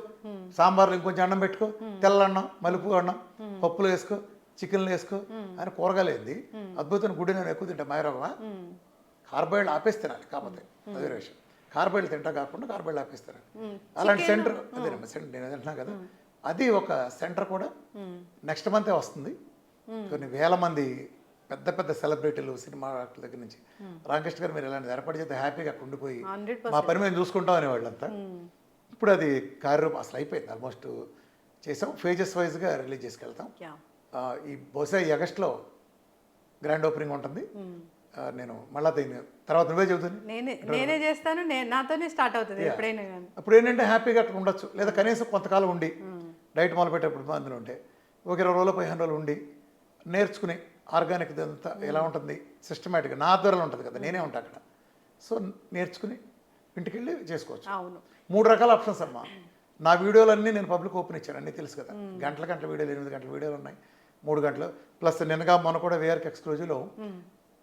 సాంబార్లు ఇంకొంచెం అన్నం పెట్టుకో, తెల్లన్నం, మలుపు అన్నం, పప్పులు వేసుకో, చికెన్లు వేసుకో అని కూరగాయలు ఏంది అద్భుతమైన గుడ్డు. నేను ఎక్కువ తింటా మాయరోగమా, కార్బోహైడ్రేట్ ఆపేసి తినాలి. కాకపోతే అదే విషయం, కార్బోహైడ్రేట్ తింటా కాకుండా కార్బోహైడ్రేట్ ఆపేసి తినాలి. అలాంటి సెంటర్ అదేనమ్మా, సెంటర్ నేను తింటున్నా కదా, అది ఒక సెంటర్ కూడా నెక్స్ట్ మంతే వస్తుంది. కొన్ని వేల మంది పెద్ద పెద్ద సెలబ్రిటీలు, సినిమా యాక్టర్ల దగ్గర నుంచి, రామకృష్ణ గారు మీరు ఇలాంటి ఏర్పాటు చేస్తే హ్యాపీగా అక్కడ ఉండిపోయి మా పని మేము చూసుకుంటాం అనేవాళ్ళంతా. ఇప్పుడు అది కార్యరూపం అసలు అయిపోయింది, ఆల్మోస్ట్ చేసాం. ఫేజెస్ వైజ్గా రిలీజ్ చేసుకెళ్తాం. ఈ బహుశా ఈ ఆగస్ట్లో గ్రాండ్ ఓపెనింగ్ ఉంటుంది. నేను మళ్ళీ దీన్ని తర్వాత నువ్వే చెబుతుంది, నేనే చేస్తాను, నాతోనే స్టార్ట్ అవుతుంది ఎప్పుడైనా. అప్పుడు ఏంటంటే హ్యాపీగా అక్కడ ఉండొచ్చు, లేదా కనీసం కొంతకాలం ఉండి డైట్ మొదలుపెట్టేప్పుడు అందులో ఉంటే ఒక 20 రోజులు 15 రోజులు ఉండి నేర్చుకుని ఆర్గానిక్ అంతా ఎలా ఉంటుంది సిస్టమేటిక్గా నా ఆధ్వర్యంలో ఉంటుంది కదా, నేనే ఉంటా అక్కడ. సో నేర్చుకుని ఇంటికి వెళ్ళి చేసుకోవచ్చు. 3 రకాల ఆప్షన్స్ అమ్మా. నా వీడియోలన్నీ నేను పబ్లిక్ ఓపెన్ ఇచ్చాను, అన్నీ తెలుసు కదా. గంటల వీడియోలు, 8 గంటల వీడియోలు ఉన్నాయి, 3 గంటలు ప్లస్ నిన్నగా మొన్న కూడా వీఆర్కే ఎక్స్క్లూజివ్లో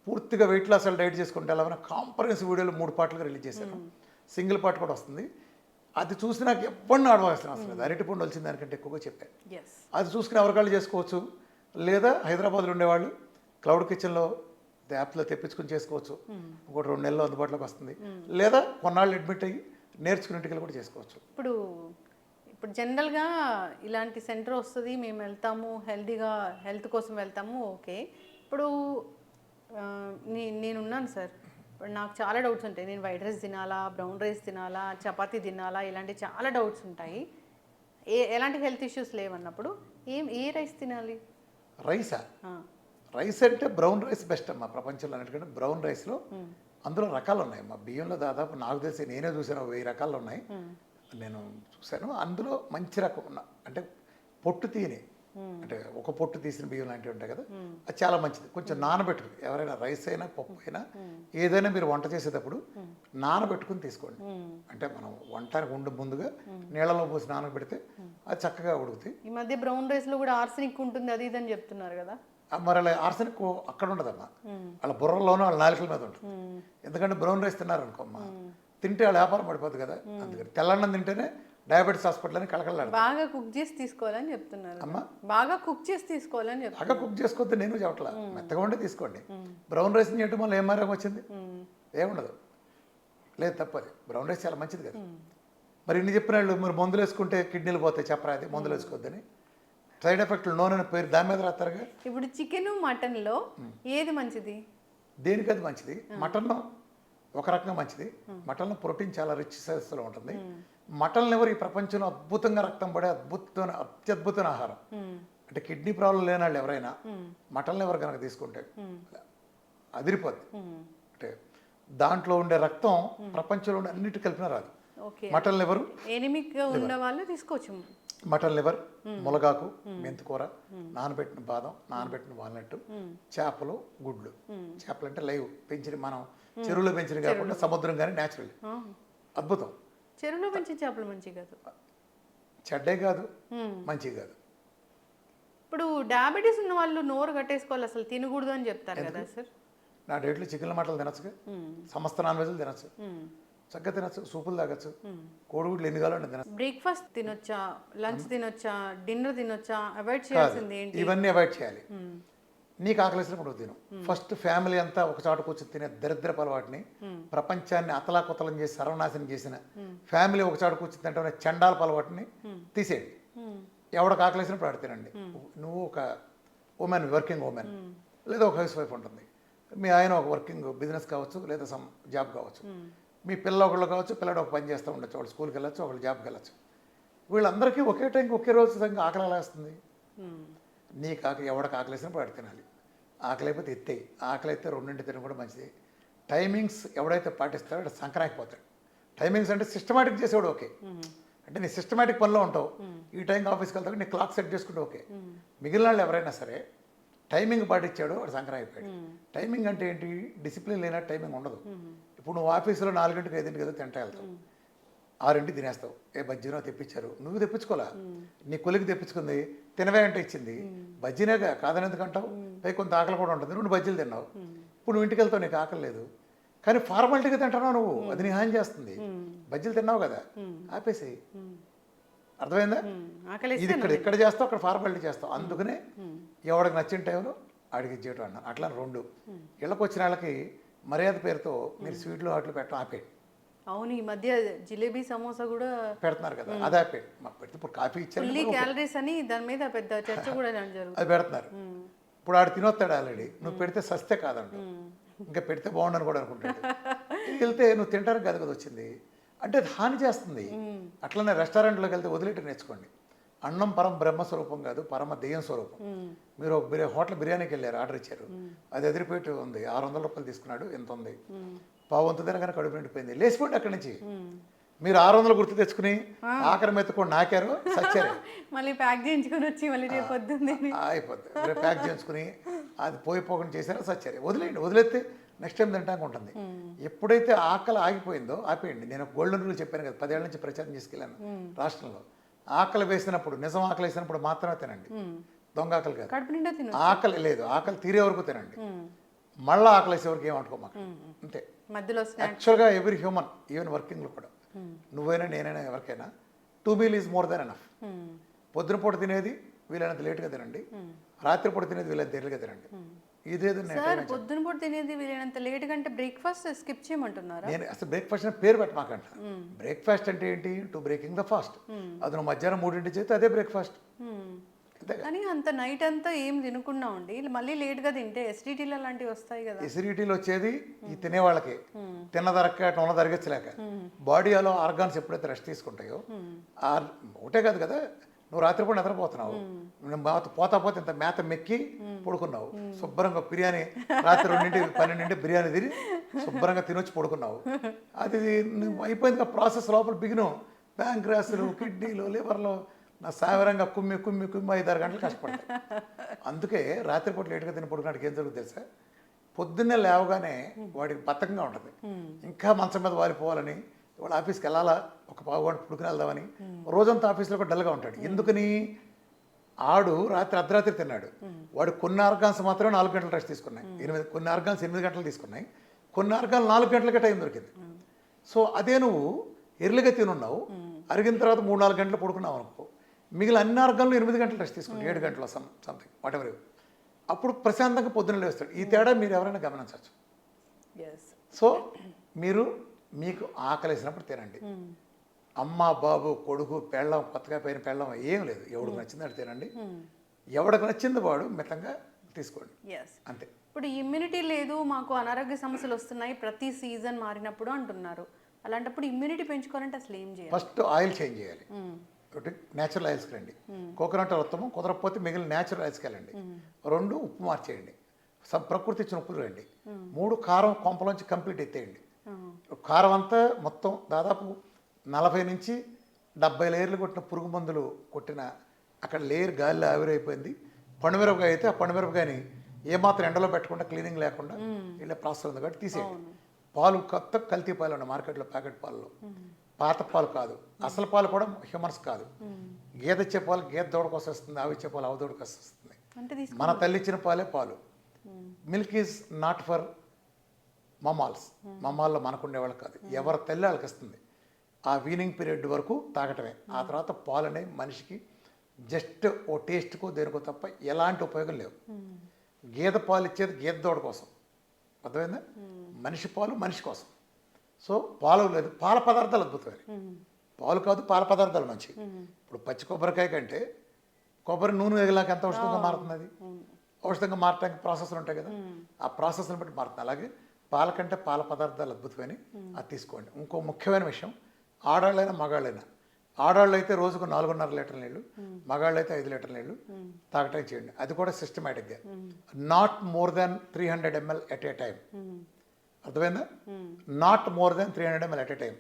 పూర్తిగా వెయిట్ లాస్ డైట్ చేసుకుంటే ఎలా కాంప్రహెన్సివ్ వీడియోలు 3 పార్ట్లుగా రిలీజ్ చేశాను. సింగిల్ పార్ట్ కూడా వస్తుంది. అది చూసి నాకు ఎవ్వరిని ఆడవాల్సిన అవసరం లేదు, అరటిపండు వచ్చిన దానికంటే ఎక్కువగా చెప్పాను. అది చూసుకుని ఎవరికాళ్ళు చేసుకోవచ్చు, లేదా హైదరాబాద్లో ఉండేవాళ్ళు క్లౌడ్ కిచెన్లో యాప్లో తెప్పించుకుని చేసుకోవచ్చు. ఇంకోటి 2 నెలల్లో అందుబాటులోకి వస్తుంది. లేదా కొన్నాళ్ళు అడ్మిట్ అయ్యి నేర్చుకుని ఇంటికి కూడా చేసుకోవచ్చు. ఇప్పుడు ఇప్పుడు జనరల్గా ఇలాంటి సెంటర్ వస్తుంది, మేము వెళ్తాము హెల్తీగా, హెల్త్ కోసం వెళ్తాము, ఓకే. ఇప్పుడు నేనున్నాను సార్, ఇప్పుడు నాకు చాలా డౌట్స్ ఉంటాయి. నేను వైట్ రైస్ తినాలా, బ్రౌన్ రైస్ తినాలా, చపాతీ తినాలా, ఇలాంటి చాలా డౌట్స్ ఉంటాయి. ఎలాంటి హెల్త్ ఇష్యూస్ లేవన్నప్పుడు ఏ రైస్ తినాలి? రైసా? రైస్ అంటే బ్రౌన్ రైస్ బెస్ట్ అమ్మా ప్రపంచంలో. అన్నిటికంటే బ్రౌన్ రైస్లో అందులో రకాలు ఉన్నాయి అమ్మా. బియ్యంలో దాదాపు నాకు తెలిసి నేనే చూసాను 1000 రకాలు ఉన్నాయి, నేను చూశాను. అందులో మంచి రకం అంటే పొట్టు తీయని, అంటే ఒక పొట్టు తీసిన బియ్యం లాంటివి ఉంటాయి కదా, అది చాలా మంచిది. కొంచెం నానబెట్టుకుని, ఎవరైనా రైస్ అయినా పప్పు అయినా ఏదైనా మీరు వంట చేసేటప్పుడు నానబెట్టుకుని తీసుకోండి. అంటే మనం వంటకు ముందుగా నీళ్ళలో పోసి నానబెడితే అది చక్కగా ఉడుకుతాయి. ఈ మధ్య బ్రౌన్ రైస్లో కూడా ఆర్సెనిక్ ఉంటుంది, అది ఇదని చెప్తున్నారు కదా. మరి అలా ఆర్సెనిక్ అక్కడ ఉండదమ్మా, వాళ్ళ బుర్రలోనూ వాళ్ళ నాలుకల మీద ఉంటుంది. ఎందుకంటే బ్రౌన్ రైస్ తిన్నారనుకోమ్మా, తింటే వాళ్ళ వ్యాపారం పడిపోతుంది కదా. అందుకని తెల్లన్నం తింటేనే డయాబెటీస్ హాస్పిటల్ అని కలకలాడు. బాగా కుక్ చేసి తీసుకోవాలని చెప్తున్నారు అమ్మా. బాగా కుక్ చేసి తీసుకోవాలని చెప్తాను. బాగా కుక్ చేసుకోవద్దు నేను చెప్పట్లా, మెత్తగా ఉంటే తీసుకోండి. బ్రౌన్ రైస్ చేయటం వల్ల ఏం మారం వచ్చింది? ఏముండదు. లేదు, తప్పది. బ్రౌన్ రైస్ చాలా మంచిది కదా. మరి ఇన్ని చెప్పిన వాళ్ళు మరి మందులు వేసుకుంటే కిడ్నీలు పోతాయి చెప్పరా, అది మందులు వేసుకోవద్దని. సైడ్ ఎఫెక్ట్లు నూనె పేరు దాని మీద రాస్తారుగా. ఇప్పుడు చికెన్ మటన్లో ఏది మంచిది? దేనికి అది మంచిది? మటన్ ఒక రకంగా మంచిది. మటన్లో ప్రోటీన్ చాలా రిచ్ సైజులో ఉంటుంది. మటన్ లివర్ ఈ ప్రపంచంలో అద్భుతంగా రక్తం పడే అత్యద్భుతమైన ఆహారం. అంటే కిడ్నీ ప్రాబ్లం లేని వాళ్ళు ఎవరైనా మటన్ లివర్ కనుక తీసుకుంటే అదిరిపోద్ది. అంటే దాంట్లో ఉండే రక్తం ప్రపంచంలో ఉండే అన్నిటి కలిపినా రాదు. మటన్ లివర్ ఎనిమిక్ ఉన్న వాళ్ళు తీసుకోవచ్చు. మటన్ లివర్, ములగాకు, మెంతికూర, నానబెట్టిన బాదం, నానబెట్టిన వాల్నట్, చేపలు, గుడ్లు. చేపలు అంటే లైవ్ పెంచిన, మనం చెరువులో పెంచిన కాకుండా సముద్రం కానీ న్యాచురల్. అద్భుతం. చెరువులో పెంచిన చేపలు మంచి కాదు, చెడ్డే కాదు, మంచి కాదు. ఇప్పుడు డయాబెటీస్ ఉన్న వాళ్ళు నోరు కట్టేసుకోవాలి, అసలు తినకూడదు అని చెప్తారు కదా సార్. నా డేట్లో చికెన్ మటన్లు తినచ్చుగా, సమస్త నాన్ వెజ్లు తినచ్చు, చక్కగా తినచ్చు, సూపులు తాగచ్చు, కోడిగుడ్లు ఎన్ని కావాలంటే తినచ్చు. బ్రేక్ఫాస్ట్ తినొచ్చా, లంచ్ తినొచ్చా, డిన్నర్ తినొచ్చా? అవాయిడ్ చేయాల్సింది ఏంటి? ఇవన్నీ అవాయిడ్ చేయాలి. నీకు ఆకలిసినప్పుడు తిను. ఫస్ట్ ఫ్యామిలీ అంతా ఒక చోట కూర్చొని తినే దరిద్రపు అలవాటుని, ప్రపంచాన్ని అతలాకుతలం చేసి సర్వనాశనం చేసిన ఫ్యామిలీ ఒక చోట కూర్చొని తింటే చండాలపు అలవాటుని తీసేయండి. ఎవడికి ఆకలిసినప్పుడు ఆడ తినండి. నువ్వు ఒక ఉమెన్, వర్కింగ్ ఉమెన్, లేదా ఒక హౌస్ వైఫ్ ఉంటుంది, మీ ఆయన ఒక వర్కింగ్ బిజినెస్ కావచ్చు, లేదా సమ్ జాబ్ కావచ్చు, మీ పిల్ల ఒకళ్ళు కావచ్చు, పిల్లడు ఒక పని చేస్తూ ఉండొచ్చు, ఒకళ్ళు స్కూల్కి వెళ్ళచ్చు, ఒకళ్ళు జాబ్కి వెళ్ళచ్చు. వీళ్ళందరికీ ఒకే టైంకి ఒకే రోజు విధంగా ఆకలి ఎలా వస్తుంది? నీకు ఎవడికి ఆకలేసినప్పుడు వాడు తినాలి. ఆకలి అయిపోతే ఎత్తేయి. ఆకలి అయితే 2 తినడం కూడా మంచిది. టైమింగ్స్ ఎవడైతే పాటిస్తాడో వాడు సంక్రాంతిపోతాడు. టైమింగ్స్ అంటే సిస్టమేటిక్ చేసేవాడు ఓకే, అంటే నీ సిస్టమేటిక్ పనిలో ఉంటావు, ఈ టైంకి ఆఫీస్కి వెళ్తావు, నీ క్లాక్ సెట్ చేసుకుంటే ఓకే. మిగిలిన వాళ్ళు ఎవరైనా సరే టైమింగ్ పాటించాడు వాడు సంక్రాంతి అయిపోయాడు. టైమింగ్ అంటే ఏంటి? డిసిప్లిన్ లేనట్టు టైమింగ్ ఉండదు. ఇప్పుడు నువ్వు ఆఫీసులో 4 గంటలకు 5 గంటలకు ఏదో తింటా వెళ్తావు, 6 తినేస్తావు. ఏ బజ్జీనో తెప్పించారు, నువ్వు తెప్పించుకోలే, నీ కొలికి తెప్పించుకుంది, తినవే అంటే ఇచ్చింది, బజ్జీనేగా కాదని ఎందుకంటావు? పై కొంత ఆకలి కూడా ఉంటుంది, 2 బజ్జీలు తిన్నావు. ఇప్పుడు నువ్వు ఇంటికి వెళ్తావు, నీకు ఆకలి లేదు, కానీ ఫార్మాలిటీగా తింటున్నావు నువ్వు, అది నీ హాని చేస్తుంది. బజ్జీలు తిన్నావు కదా, ఆపేసి. అర్థమైందా? ఇది ఇక్కడ చేస్తావు, అక్కడ ఫార్మాలిటీ చేస్తావు. అందుకనే ఎవడికి నచ్చిన టైంలో ఆడికి ఇచ్చేయటం అన్నారు. అట్లా 2 ఇళ్ళకి వచ్చిన వాళ్ళకి మర్యాద పేరుతో మీరు స్వీట్లు వాటిలో పెట్టడం ఆపేయండి. అవును, ఈ మధ్య జిలేబీ సమోసా కూడా పెడుతున్నారు కదా, అది ఆపేయండి. మాకు పెడితే ఇప్పుడు కాఫీ ఇచ్చారు, క్యాలరీస్ అని దాని మీద పెద్ద చర్చ కూడా జరుగుతుంది. అది పెడుతున్నారు. ఇప్పుడు ఆడు తినొస్తాడు ఆల్రెడీ, నువ్వు పెడితే సస్తే కాదంట, ఇంకా పెడితే బాగుండని కూడా అనుకుంటాడు. వెళ్తే నువ్వు తింటానికి కదా కదా వచ్చింది అంటే అది హాని చేస్తుంది. అట్లనే రెస్టారెంట్లోకి వెళ్తే వదిలేట నేర్చుకోండి. అన్నం పరమ బ్రహ్మస్వరూపం కాదు, పరమ దెయ్యం స్వరూపం. మీరు ఒక హోటల్ బిర్యానీకి వెళ్ళారు, ఆర్డర్ ఇచ్చారు, అది ఎదిరిపోయి ఉంది, 600 రూపాయలు తీసుకున్నాడు, ఎంత ఉంది, పావంత తినగానే కడుపు నిండిపోయింది, లేచిపోండి అక్కడి నుంచి. మీరు 600 గుర్తు తెచ్చుకుని ఆఖరి మెత్తుకొని నాకారు, సచ్చారు, మళ్ళీ ప్యాక్ చేయించుకొని వచ్చి మళ్ళీ రేపు పొద్దున్నే అయిపోద్ది, రేపు ప్యాక్ చేయించుకుని అది పోయిపోకుండా చేశారో సచ్చారు. వదిలేయండి, వదిలేస్తే నెక్స్ట్ టైం తింటానికి ఉంటుంది. ఎప్పుడైతే ఆకలి ఆగిపోయిందో ఆపేయండి. నేను గోల్డెన్ రూల్ చెప్పాను కదా, 10 ఏళ్ల నుంచి ప్రచారం చేసుకెళ్ళాను రాష్ట్రంలో. ఆకలి వేసినప్పుడు, నిజం ఆకలి వేసినప్పుడు మాత్రమే తినండి, దొంగ ఆకలి కాదు. ఆకలి లేదు, ఆకలి తీరే వరకు తినండి, మళ్ళీ ఆకలి వేసే వరకు ఏమంటుకోమాక, అంతే. మధ్యలో యాక్చువల్గా ఎవ్రీ హ్యూమన్, ఈవెన్ వర్కింగ్లో కూడా, నువ్వైనా నేనైనా ఎవరికైనా 2 meal is more than enough. పొద్దున పూట తినేది వీలైనంత లేట్గా తినండి, రాత్రిపూట తినేది వీలైనంత ఎర్లీగా తినండి. ఇదేదో సార్ పొద్దున పూట తినేది వీలైనంత లేట్ కంటే బ్రేక్ఫాస్ట్ స్కిప్ చేయమంటున్నారా? నేను అసలు బ్రేక్ఫాస్ట్ అని పేరు పెట్టమాకంట. బ్రేక్ఫాస్ట్ అంటే ఏంటి? To breaking the fast. అది నువ్వు మధ్యాహ్నం 3 చేస్తే అదే బ్రేక్ఫాస్ట్. కానీ అంత నైట్ అంతా ఏం తినకుండా ఉండి మళ్ళీ లేట్గా తింటే ఎసిడిటీలు అలాంటివి వస్తాయి కదా. ఎసిడిటీలు వచ్చేది ఈ తినే వాళ్ళకి, తిన్నదరక నూనె తరగచ్చలేక. బాడీలో ఆర్గాన్స్ ఎప్పుడైతే రెస్ట్ తీసుకుంటాయో ఒకటే కాదు కదా, నువ్వు రాత్రిపూట నిద్రపోతున్నావు, పోతా పోతే ఇంత మేత మెక్కి పడుకున్నావు, శుభ్రంగా బిర్యానీ రాత్రి 2-12 బిర్యానీ తిని శుభ్రంగా తినొచ్చి పడుకున్నావు. అది అయిపోయింది ప్రాసెస్. లోపల బిగినం ప్యాంక్రాస్లు, కిడ్నీలు, లివర్లో నా సావరంగా కుమ్మి 5-6 గంటలు కష్టపడతాయి. అందుకే రాత్రిపూట లేట్గా తిని పడుకున్నాడికి ఏం జరుగుతుంది తెలుసా? పొద్దున్నే లేవగానే వాడికి బద్ధకంగా ఉంటుంది, ఇంకా మంచం మీద వారిపోవాలని, ఇవాళ ఆఫీస్కి వెళ్ళాలా, ఒక పావుగంట పుడుకుని వెళ్దామని. రోజంతా ఆఫీస్లో కూడా డల్గా ఉంటాడు. ఎందుకని? ఆడు అర్ధరాత్రి తిన్నాడు. వాడు కొన్ని ఆర్గాన్స్ మాత్రమే 4 గంటలు రెస్ట్ తీసుకున్నాయి, కొన్ని ఆర్గాన్స్ 8 గంటలు తీసుకున్నాయి, కొన్ని ఆర్గాన్స్ 4 గంటలకే టైం దొరికింది. సో అదే నువ్వు ఎర్లీగా తినున్నావు, అరిగిన తర్వాత 3-4 గంటలు పడుకున్నావు అనుకో, మిగిలిన అన్ని ఆర్గాన్లు 8 గంటలు రెస్ట్ తీసుకున్నాయి, 7 గంటల సంథింగ్ వాట్ ఎవర్. అప్పుడు ప్రశాంతంగా పొద్దున్న లేస్తాడు. ఈ తేడా మీరు ఎవరైనా గమనించవచ్చు. సో మీకు ఆకలేసినప్పుడు తినండి. అమ్మ, బాబు, కొడుకు, పెళ్ళం, కొత్తగా పైన పెళ్ళం ఏం లేదు, ఎవడికి నచ్చింది తినండి, ఎవడికి నచ్చింది వాడు మితంగా తీసుకోండి, అంతే. ఇప్పుడు ఇమ్యూనిటీ లేదు, మాకు అనారోగ్య సమస్యలు వస్తున్నాయి ప్రతి సీజన్ మారినప్పుడు అంటున్నారు. అలాంటప్పుడు ఇమ్యూనిటీ పెంచుకోవాలంటే అసలు ఏం చేయాలి? ఫస్ట్ ఆయిల్ చేంజ్ చేయాలి. ఒకటి న్యాచురల్ ఆయిల్స్కి రండి, కోకోనట్ ఉత్తమం, కుదరకపోతే మిగిలిన న్యాచురల్ ఆయిల్స్కి వెళ్ళండి. 2 ఉప్పు మార్చేయండి, ప్రకృతి ఇచ్చిన ఉప్పులు రండి. 3 కారం కొంపలోంచి కంప్లీట్ ఎత్తేయండి. కారం అంతా మొత్తం దాదాపు 40 నుంచి 70 లేయర్లు కొట్టిన పురుగు మందులు కొట్టిన అక్కడ లేయర్ గాలిలో ఆవిరైపోయింది. పండుమిరపకాయ అయితే ఆ పండుమిరపకాయని ఏమాత్రం ఎండలో పెట్టకుండా, క్లీనింగ్ లేకుండా ఇలా ప్రాసెస్ ఉంది కాబట్టి తీసేయండి. పాలు కొత్త కల్తీ పాలు ఉన్నాయి మార్కెట్లో, ప్యాకెట్ పాలలో, పాత పాలు కాదు, అసలు పాలు కూడా హ్యూమన్స్ కాదు. గేదె ఇచ్చే పాలు గేదె దూడ కోసం వస్తుంది, ఆవు ఇచ్చే పాలు ఆవు దూడ కోసం వస్తుంది. మన తల్లి ఇచ్చిన పాలే పాలు. మిల్క్ ఈజ్ నాట్ ఫర్ మమాల్స్, మమాల్లో మనకుండే వాళ్ళు కాదు, ఎవరి తల్లి వాళ్ళకి ఇస్తుంది. ఆ వీనింగ్ పీరియడ్ వరకు తాగటమే. ఆ తర్వాత పాలు అనేవి మనిషికి జస్ట్ ఓ టేస్ట్కో దేనికో తప్ప ఎలాంటి ఉపయోగం లేవు. గేదె పాలు ఇచ్చేది గేదె దూడ కోసం, అర్థమైందా? మనిషి పాలు మనిషి కోసం. సో పాలు లేదు, పాల పదార్థాలు అద్భుతమైన, పాలు కాదు పాల పదార్థాలు మంచి. ఇప్పుడు పచ్చి కొబ్బరికాయ కంటే కొబ్బరి నూనె ఎగలాక ఎంత ఔషధంగా మారుతుంది, అది ఔషధంగా మారటానికి ప్రాసెస్లు ఉంటాయి కదా, ఆ ప్రాసెస్ని బట్టి మారుతుంది. అలాగే పాల కంటే పాల పదార్థాలు అద్భుతమైన, అది తీసుకోండి. ఇంకో ముఖ్యమైన విషయం, ఆడాళ్ళైనా మగాళ్ళైనా, ఆడాళ్ళు అయితే రోజుకు 4.5 లీటర్ల నీళ్ళు, మగాళ్ళు అయితే 5 లీటర్ల నీళ్ళు తాగటం చేయండి. అది కూడా సిస్టమేటిక్గా, not more than 300 ml at a time. అర్థమైందా? Not more than 300 ml at a time.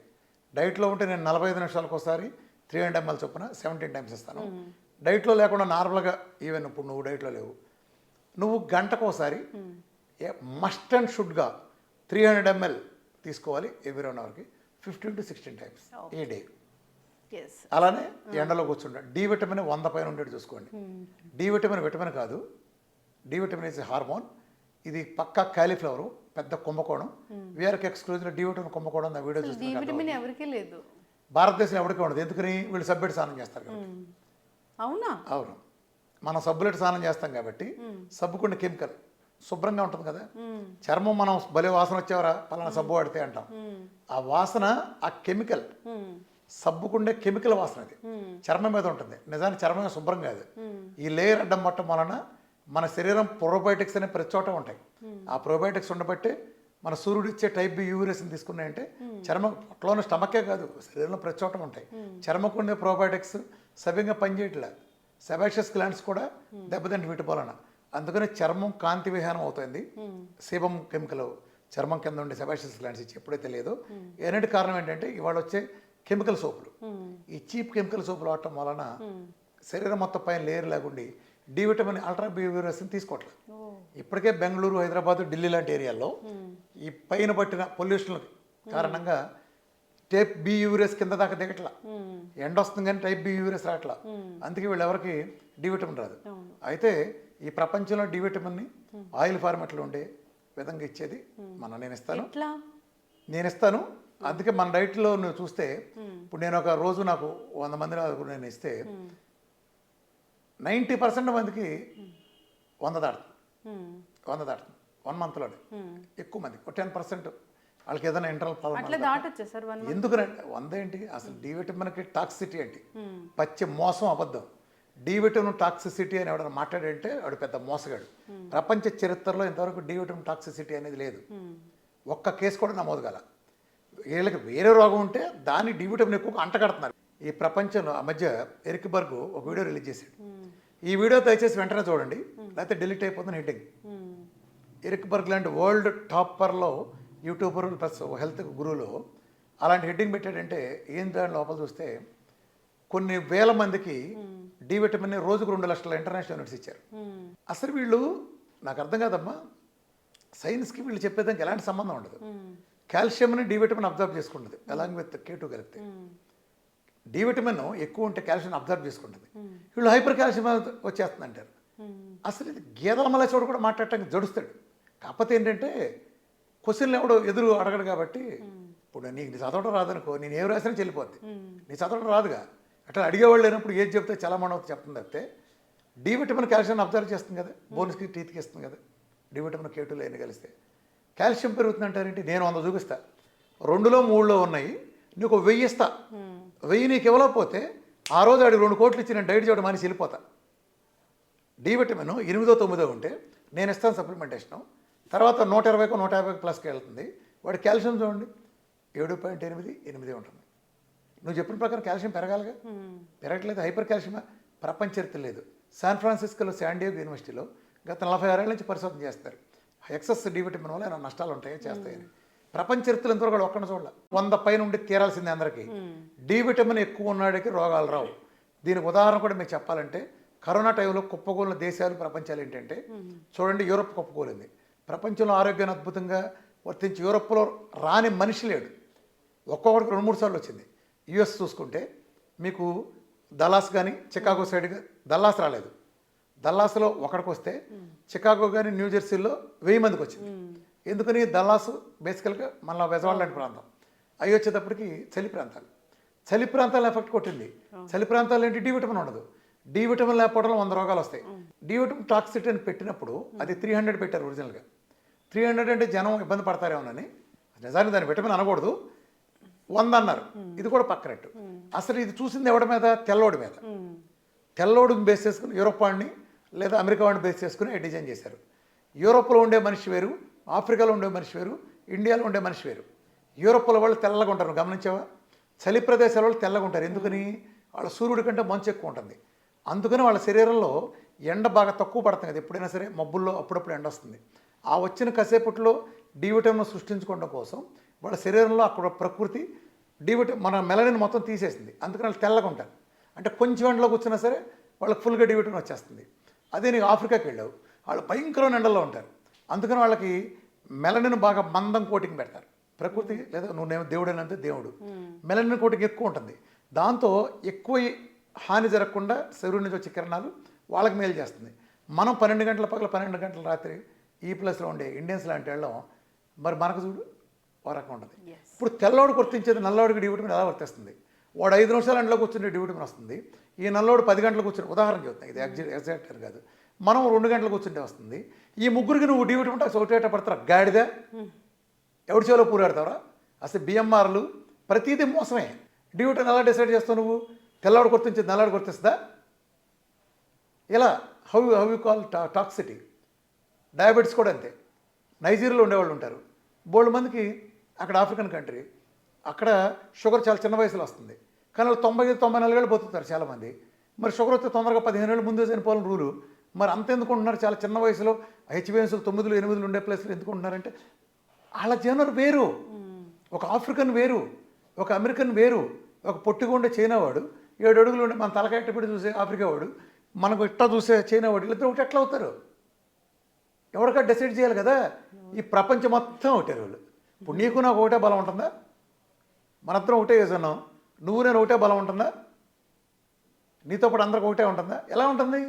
డైట్లో ఉంటే నేను 45 నిమిషాలకు ఒకసారి 300 ml చొప్పున 17 టైమ్స్ ఇస్తాను. డైట్లో లేకుండా నార్మల్గా, ఈవెన్ ఇప్పుడు నువ్వు డైట్లో లేవు, నువ్వు గంటకు ఒకసారి మస్ట్ అండ్ షుడ్గా 300 ml తీసుకోవాలి every 1 అవర్కి, 15 to 16 times A day. అలానే ఎండలో కూర్చుంటా. డి విటమిన్ 100 పైన ఉండేది చూసుకోండి. డి విటమిన్ కాదు, డి విటమిన్ ఇస్ హార్మోన్. ఇది పక్కా కాలీఫ్లవరు, పెద్ద కుంభకోణం. వీఆర్కి ఎక్స్క్లూజివ్ డి విటమిన్ కుంభకోణం నా వీడియో చూస్తున్నాను. ఎవరికీ లేదు భారతదేశంలో, ఎవరికీ ఉండదు. ఎందుకని? వీళ్ళు సబ్బెట్టి స్నానం చేస్తారు కాబట్టి. అవునా? అవును, మనం సబ్బులెట్టి స్నానం చేస్తాం కాబట్టి సబ్బుకుండే కెమికల్ శుభ్రంగా ఉంటుంది కదా. చర్మం మనం భలే వాసన వచ్చేవరా పలానా సబ్బు వాడితే అంటాం. ఆ వాసన, ఆ కెమికల్, సబ్బుకుండే కెమికల్ వాసన అది చర్మం మీద ఉంటుంది. నిజానికి చర్మం శుభ్రం కాదు. ఈ లేయర్ అడ్డం పట్టడం వలన మన శరీరం ప్రోబయోటిక్స్ అనే ప్రతి చోట ఉంటాయి. ఆ ప్రోబయోటిక్స్ ఉండబట్టే మన సూర్యుడు ఇచ్చే టైప్ బి యూరేస్ని తీసుకున్నాయంటే చర్మం పొట్టలోని స్టమక్కే కాదు, శరీరంలో ప్రతి చోట ఉంటాయి. చర్మకు ఉండే ప్రోబయోటిక్స్ సవ్యంగా పనిచేయట్లే. సెబాషియస్ గ్లాండ్స్ కూడా దెబ్బతింటి వీటి వలన. అందుకని చర్మం కాంతి విహానం అవుతుంది. సేబం కెమికల్ చర్మం కింద ఉండే సెబాషియస్ గ్లాండ్స్ ఇచ్చి ఎప్పుడైతే లేదో, ఏనాటి కారణం ఏంటంటే ఇవాళ వచ్చే కెమికల్ సోపులు, ఈ చీప్ కెమికల్ సోపులు వాడటం వలన శరీరం మొత్తం పైన లేయర్ లేకుండి డి విటమిన్ అల్ట్రా బి యూరేస్ని తీసుకోవట్లేదు. ఇప్పటికే బెంగళూరు, హైదరాబాద్, ఢిల్లీ లాంటి ఏరియాల్లో ఈ పైన పట్టిన పొల్యూషన్ కారణంగా టైప్ బి యూరేస్ కింద దాకా దిగట్లా. ఎండ వస్తుంది కానీ టైప్ బి యూరేస్ రావట్లా. అందుకే వీళ్ళు ఎవరికి డి విటమిన్ రాదు. అయితే ఈ ప్రపంచంలో డి విటమిన్ని ఆయిల్ ఫార్మాట్లో ఉండే విధంగా ఇచ్చేది నేను ఇస్తాను. అందుకే మన డైట్లో నువ్వు చూస్తే, ఇప్పుడు నేను ఒక రోజు నాకు 100 మంది నేను ఇస్తే 90% మందికి 100 దాడుతుంది. 100 దాటుతుంది 1 మంత్లోనే. ఎక్కువ మంది 10% వాళ్ళకి ఏదైనా ఇంటర్నల్ అట్లా ప్రాబ్లం. దాటొచ్చా sir 1 month? ఎందుకంటే 100 ఏంటి అసలు డి విటమిన్కి టాక్సిసిటీ ఏంటి, పచ్చి మోసం అబద్ధం. డి విటమిన్ టాక్సిసిటీ అని ఎవడన్నా మాట్లాడంటే వాడు పెద్ద మోసగాడు. ప్రపంచ చరిత్రలో ఇంతవరకు డి విటమిన్ టాక్సిసిటీ అనేది లేదు, ఒక్క కేసు కూడా నమోదు కాల. వీళ్ళకి వేరే రోగం ఉంటే దాన్ని డి విటమిన్ ఎక్కువ అంటగడుతున్నారు. ఈ ప్రపంచంలో ఆ మధ్య ఎరిక్ బర్గ్ ఒక వీడియో రిలీజ్ చేశాడు. ఈ వీడియో దయచేసి వెంటనే చూడండి, లేకపోతే డిలీట్ అయిపోతుంది హెడ్డింగ్. ఎరిక్ బర్గ్ లాంటి వరల్డ్ టాపర్లో యూట్యూబర్ ప్లస్ హెల్త్ గురువులో అలాంటి హెడ్డింగ్ పెట్టాడంటే ఏం దాని లోపల చూస్తే కొన్ని వేల మందికి డి విటమిన్ రోజుకు 2 లక్షల ఇంటర్నేషనల్ యూనిట్స్ ఇచ్చారు. అసలు వీళ్ళు నాకు అర్థం కాదమ్మా, సైన్స్కి వీళ్ళు చెప్పేదానికి ఎలాంటి సంబంధం ఉండదు. కాల్షియంని డి విటమిన్ అబ్జర్వ్ చేసుకుంటుంది అలాంగ్ విత్ K2 కలిపితే. డి విటమిన్ ఎక్కువ ఉంటే కాల్షియం అబ్జర్వ్ చేసుకుంటుంది, వీళ్ళు హైపర్ కాల్షియం వచ్చేస్తుంది అంటారు. అసలు ఇది గేదెల మళ్ళీ చోటు కూడా మాట్లాడటానికి జడుస్తాడు. కాకపోతే ఏంటంటే క్వశ్చన్లు ఎవడో ఎదురు అడగడు కాబట్టి. ఇప్పుడు నీకు నీ చదవడం రాదనుకో, నేను ఏం రాసినా చెల్లిపోద్ది. నీ చదవడం రాదుగా, అట్లా అడిగేవాళ్ళు లేనప్పుడు ఏది చెప్తే చాలా మనం చెప్తుంది తప్పితే. డి విటమిన్ కాల్షియం అబ్జర్వ్ చేస్తుంది కదా, బోన్స్కి టీత్కి ఇస్తుంది కదా. డి విటమిన్ K2 లేని కలిస్తే కాల్షియం పెరుగుతుంది అంటారేంటి? నేను 100 చూపిస్తా, 2లో 3లో ఉన్నాయి, నీకు 1000 ఇస్తా. 1000 నీకు ఇవ్వలేకపోతే ఆ రోజు ఆడికి 2 కోట్లు ఇచ్చి నేను డైట్ చేయడం మానేసి వెళ్ళిపోతా. డి విటమిన్ 8దో 9దో ఉంటే నేను ఇస్తాను సప్లిమెంటేషను, తర్వాత 120కో 150 ప్లస్కి వెళ్తుంది. వాడి కాల్షియం చూడండి 7.8 ఉంటుంది. నువ్వు చెప్పిన ప్రకారం కాల్షియం పెరగాలిగా, పెరగట్లేదు. హైపర్ కాల్షియం ప్రపంచ చరిత్ర లేదు. శాన్ ఫ్రాన్సిస్కోలో శాండియాగో యూనివర్సిటీలో గత 46 ఏళ్ళ నుంచి పరిశోధన చేస్తారు, ఎక్సెస్ డి విటమిన్ వల్ల ఏమైనా నష్టాలు ఉంటాయో చేస్తాయని. ప్రపంచ చరిత్రలో ఎంతవరకు కూడా ఒక్కడిని చూడాలి. 100 పైన ఉండి తీరాల్సిందే అందరికీ. డి విటమిన్ ఎక్కువ ఉన్నాడికి రోగాలు రావు. దీనికి ఉదాహరణ కూడా మీకు చెప్పాలంటే కరోనా టైంలో కుప్పకూలిన దేశాలు ప్రపంచాలు ఏంటంటే చూడండి, యూరోప్ కుప్పకూలింది. ప్రపంచంలో ఆరోగ్యాన్ని అద్భుతంగా వర్తించి యూరోప్లో రాని మనిషి లేడు, ఒక్కొక్కడికి 2-3 సార్లు వచ్చింది. యుఎస్ చూసుకుంటే మీకు దల్లాస్ కానీ చికాగో సైడ్గా దల్లాస్ రాలేదు, దల్లాస్లో ఒకడికి వస్తే చికాగో కానీ న్యూజెర్సీలో 1000 మందికి వచ్చింది. ఎందుకని? దల్లాస్ బేసికల్గా మళ్ళీ బెజవాడ లాంటి ప్రాంతం, అవి వచ్చేటప్పటికి చలి ప్రాంతాలు, చలి ప్రాంతాలు ఎఫెక్ట్ కొట్టింది. చలి ప్రాంతాలు ఏంటి? డి విటమిన్ ఉండదు. డి విటమిన్ లేకపోవడంలో 100 రోగాలు వస్తాయి. డి విటమిన్ టాక్సిటీ అని పెట్టినప్పుడు అది 300 పెట్టారు ఒరిజినల్గా. 300 అంటే జనం ఇబ్బంది పడతారేమోనని, నిజానికి దాని విటమిన్ అనకూడదు, 100 అన్నారు. ఇది కూడా పక్కనట్టు. అసలు ఇది చూసింది ఎవడి మీద? తెల్లోడి మీద. తెల్లోడిని బేస్ చేసుకుని యూరోప్ వాడిని లేదా అమెరికా వాడిని బేస్ చేసుకుని డిజైన్ చేశారు. యూరోప్లో ఉండే మనిషి వేరు, ఆఫ్రికాలో ఉండే మనిషి వేరు, ఇండియాలో ఉండే మనిషి వేరు. యూరోప్లో వాళ్ళు తెల్లగా ఉంటారు, గమనించావా? చలి ప్రదేశాల వాళ్ళు తెల్లగా ఉంటారు. ఎందుకని? వాళ్ళ సూర్యుడి కంటే మంచు ఎక్కువ ఉంటుంది. అందుకని వాళ్ళ శరీరంలో ఎండ బాగా తక్కువ పడుతుంది కదా, ఎప్పుడైనా సరే మబ్బుల్లో అప్పుడప్పుడు ఎండ వస్తుంది. ఆ వచ్చిన కాసేపట్లో డి విటమిన్ సృష్టించుకోవడం కోసం వాళ్ళ శరీరంలో అక్కడ ప్రకృతి డి విటమిన్ మన మెలనిన్ మొత్తం తీసేసింది. అందుకని వాళ్ళు తెల్లగా ఉంటారు. అంటే కొంచెం ఎండలో కూర్చున్నా సరే వాళ్ళకి ఫుల్గా డి విటమిన్ వచ్చేస్తుంది. అదే నీకు ఆఫ్రికాకి వెళ్ళావు, వాళ్ళు భయంకరమైన ఎండల్లో ఉంటారు. అందుకని వాళ్ళకి మెలనిన్ బాగా మందం కోటింగ్ పెడతారు. ప్రకృతి లేదా నువ్వు దేవుడు అంటే దేవుడు మెలనిన్ కోటింగ్ ఎక్కువ ఉంటుంది. దాంతో ఎక్కువ హాని జరగకుండా శరీరం నుంచి వచ్చే కిరణాలు వాళ్ళకి మేలు చేస్తుంది. మనం 12 గంటల పగల 12 గంటల రాత్రి ఈ ప్లస్లో ఉండే ఇండియన్స్ లాంటి వెళ్ళడం మరి మనకు చూడు ఓ రకం ఉంటుంది. ఇప్పుడు తెల్లవాడు గుర్తించేది నల్లవాడికి డి విటమిన్ ఎలా వర్తిస్తుంది? వాడు 5 నిమిషాలు ఎండలో కూర్చుంటే డి విటమిన్ వస్తుంది. ఈ నల్లవాడు 10 గంటలకు కూర్చుని, ఉదాహరణ చెప్తాను, ఇది ఎగ్జాక్ట్ కాదు, మనం 2 గంటలకు కూర్చుంటే వస్తుంది. ఈ ముగ్గురికి నువ్వు డి విటమిన్ టాక్స్ ఒకటేట పడతారా? గాడిద ఎవడి చేలో పూరాడతావరా? అసలు బిఎంఆర్లు ప్రతిదీ మోసమే. డి విటమిన్ ఎలా డిసైడ్ చేస్తావు నువ్వు? తెల్లవాడు గుర్తించేది నల్లవాడు గుర్తిస్తుందా? ఇలా how you call toxicity. Diabetes కూడా అంతే. నైజీరియాలో ఉండేవాళ్ళు ఉంటారు బోల్డ్ మందికి, అక్కడ ఆఫ్రికన్ కంట్రీ, అక్కడ షుగర్ చాలా చిన్న వయసులో వస్తుంది. కానీ వాళ్ళు 90-94 ఏళ్ళు బతుకుతారు చాలామంది. మరి షుగర్ వస్తే తొందరగా 15 ఏళ్ళు ముందే చనిపోవాలని రూలు. మరి అంత ఎందుకు ఉంటున్నారు? చాలా చిన్న వయసులో హెచ్బిఎన్స్లు 9, 8 ఉండే ప్లేస్లో ఎందుకు ఉంటున్నారంటే వాళ్ళ జనరు వేరు. ఒక ఆఫ్రికన్ వేరు, ఒక అమెరికన్ వేరు, ఒక పొట్టిగా ఉండే చైనా వాడు, 7 అడుగులు ఉండే మన తలకాయట్టబడి చూసే ఆఫ్రికా వాడు, మనకు ఇట్లా చూసే చైనా వాడు, వీళ్ళిద్దరు ఒకటి ఎట్లా అవుతారు? ఎవరికా డిసైడ్ చేయాలి కదా. ఈ ప్రపంచం మొత్తం ఒకటే వాళ్ళు. ఇప్పుడు నీకు నాకు ఒకటే బలం ఉంటుందా? మనందరం ఒకటే వేసున్నాం, నువ్వు నేను ఒకటే బలం ఉంటుందా? నీతో పాటు అందరికి ఒకటే ఉంటుందా? ఎలా ఉంటుంది?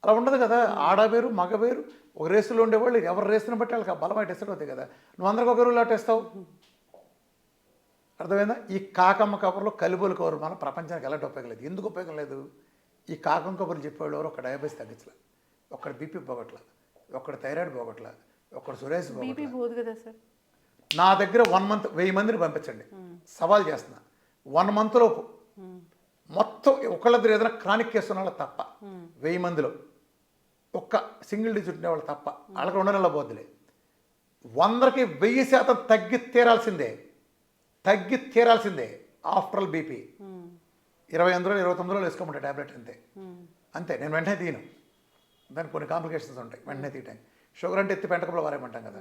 అలా ఉండదు కదా. ఆడ వేరు మగ వేరు. ఒక రేసులో ఉండేవాళ్ళు ఎవరి రేసుని బట్టి వాళ్ళకి ఆ బలం అయితే డిసైడ్ అవుతాయి కదా. నువ్వు అందరికి ఒక రోజులు అట్టేస్తావు. అర్థమైందా? ఈ కాకమ్మ కబుర్లో కలిబోలు కబురు మన ప్రపంచానికి ఎలాంటి ఉపయోగం లేదు. ఎందుకు ఉపయోగం లేదు? ఈ కాకమ్మ కబుర్లు చెప్పేవాళ్ళు ఎవరు ఒక డయాబెటీస్ తగ్గించలే, ఒక్కడ బీపీ పోగొట్ల, ఒక్కడు థైరాయిడ్ పోగొట్ల, ఒక్కడు సురేష్ బీపీ పోగొట్ల. పోదు కదా సార్. నా దగ్గర 1 మంత్ 1000 మందిని పంపించండి, సవాల్ చేస్తున్నా. 1 మంత్లోపు మొత్తం ఒకళ్ళిద్దరు ఏదైనా క్రానిక్ కేసు ఉన్న వాళ్ళు తప్ప 1000 మందిలో ఒక్క సింగిల్ డిజిట్ ఉండే వాళ్ళు తప్ప వాళ్ళకి 2 నెలల పోద్దులే. 100కి 1000% తగ్గి తీరాల్సిందే ఆఫ్టర్ ఆల్ బీపీ. 28 రోజులు 29 రోజులు వేసుకోమంటే ట్యాబ్లెట్ అంతే. నేను వెంటనే తీయను, దానికి కొన్ని కాంప్లికేషన్స్ ఉంటాయి, వెంటనే తీయటానికి. షుగర్ అంటే ఎత్తి పెంటకప్పుడు వారేమంటాం కదా,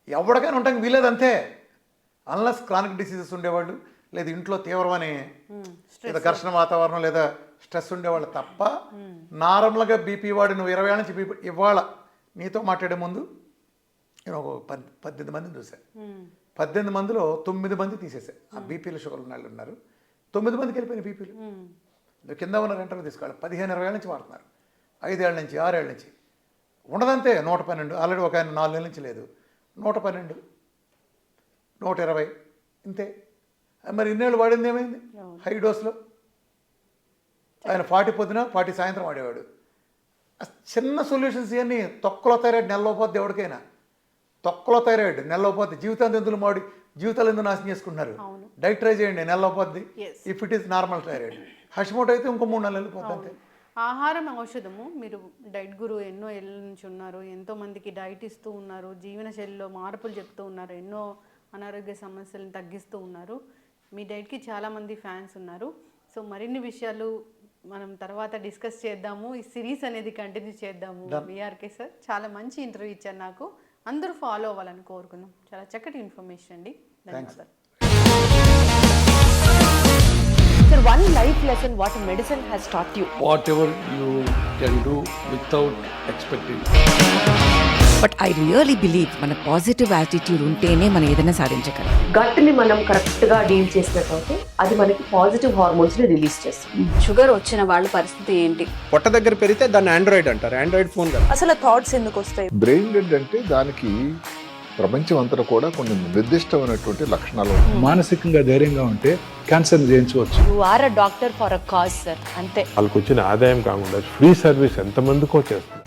ఎవరికైనా ఉంటాం వీలేదు అంతే. అన్లెస్ క్రానిక్ డిసీజెస్ ఉండేవాళ్ళు, లేదా ఇంట్లో తీవ్రమని లేదా ఘర్షణ వాతావరణం లేదా స్ట్రెస్ ఉండేవాళ్ళు తప్ప నార్మల్గా బీపీ వాడు నువ్వు 20 ఏళ్ళ నుంచి బీపీ. ఇవాళ నీతో మాట్లాడే ముందు నేను ఒక 18 మందిని చూశాను. 18 మందిలో 9 మంది తీసేసాను. ఆ బీపీలు షుగర్ ఉన్న వాళ్ళు ఉన్నారు, 9 మందికి వెళ్ళిపోయిన బీపీలు. నువ్వు కింద ఉన్న ఇంటర్వ్యూ తీసుకోవాలి, 15-20 ఏళ్ళ నుంచి వాడుతున్నారు, 5 ఏళ్ళ నుంచి 6 ఏళ్ళ నుంచి ఉండదంతే. 112 ఆల్రెడీ ఒక ఆయన 4 నెలల నుంచి లేదు, 112 120 ఇంతే. మరి ఇన్నేళ్ళు వాడింది ఏమైంది హై డోస్లో? ఆయన 40 పొద్దున 40 సాయంత్రం వాడేవాడు. చిన్న సొల్యూషన్స్ ఇవన్నీ. తొక్కలో థైరాయిడ్ నెలలో పోద్ది, ఎవరికైనా తొక్కలో థైరాయిడ్ నెలలో పోద్ది. జీవితాంతం ఎందుకు మాడి జీవితాలు ఎందుకు నాశనం చేసుకుంటున్నారు? డైట్ ట్రై చేయండి, నెలలో పోద్ది. If it is normal thyroid. Hashimoto అయితే ఇంకో 3 నెలలు పోద్ది అంతే. ఆహారం ఔషధము. మీరు డైట్ గురు ఎన్నో ఏళ్ళ నుంచి ఉన్నారు, ఎంతోమందికి డైట్ ఇస్తూ ఉన్నారు, జీవనశైలిలో మార్పులు చెప్తూ ఉన్నారు, ఎన్నో అనారోగ్య సమస్యలను తగ్గిస్తూ ఉన్నారు. మీ డైట్కి చాలామంది ఫ్యాన్స్ ఉన్నారు. సో మరిన్ని విషయాలు మనం తర్వాత డిస్కస్ చేద్దాము. ఈ సిరీస్ అనేది కంటిన్యూ చేద్దాము. విఆర్కే సార్ చాలా మంచి ఇంటర్వ్యూ ఇచ్చారు నాకు. అందరూ ఫాలో అవ్వాలని కోరుకున్నాం. చాలా చక్కటి ఇన్ఫర్మేషన్ అండి. ధన్యవాదాలు. Sir, one life lesson what medicine has taught you. Whatever you can do without expecting. But I really believe మన పాజిటివ్ యాటిట్యూడ్ ఉంటేనే మనం ఏదైనా సాధించగలం. గట్ని మనం కరెక్ట్గా డీల్ చేసినట్లయితే అది మనకి పాజిటివ్ హార్మోన్స్ని రిలీజ్ చేస్తుంది. షుగర్ వచ్చిన వాళ్ళ పరిస్థితి ఏంటి? పొట్ట దగ్గర పెరిగితే దాన్ని ఆండ్రాయిడ్ అంటారు, ఆండ్రాయిడ్ ఫోన్ కదా. అసలు థాట్స్ ఎందుకు వస్తాయి? బ్రెయిన్ డెడ్ అంటే దానికి ప్రపంచం అంతా కూడా కొన్ని నిర్దిష్టమైనటువంటి లక్షణాలు ఉన్నాయి. మానసికంగా ధైర్యంగా ఉంటే క్యాన్సర్ జయించవచ్చు. You are a doctor for a cause sir, అంతే. వాళ్ళకి వచ్చిన ఆదాయం కాకుండా ఫ్రీ సర్వీస్ ఎంతమందికో చేస్తుంది.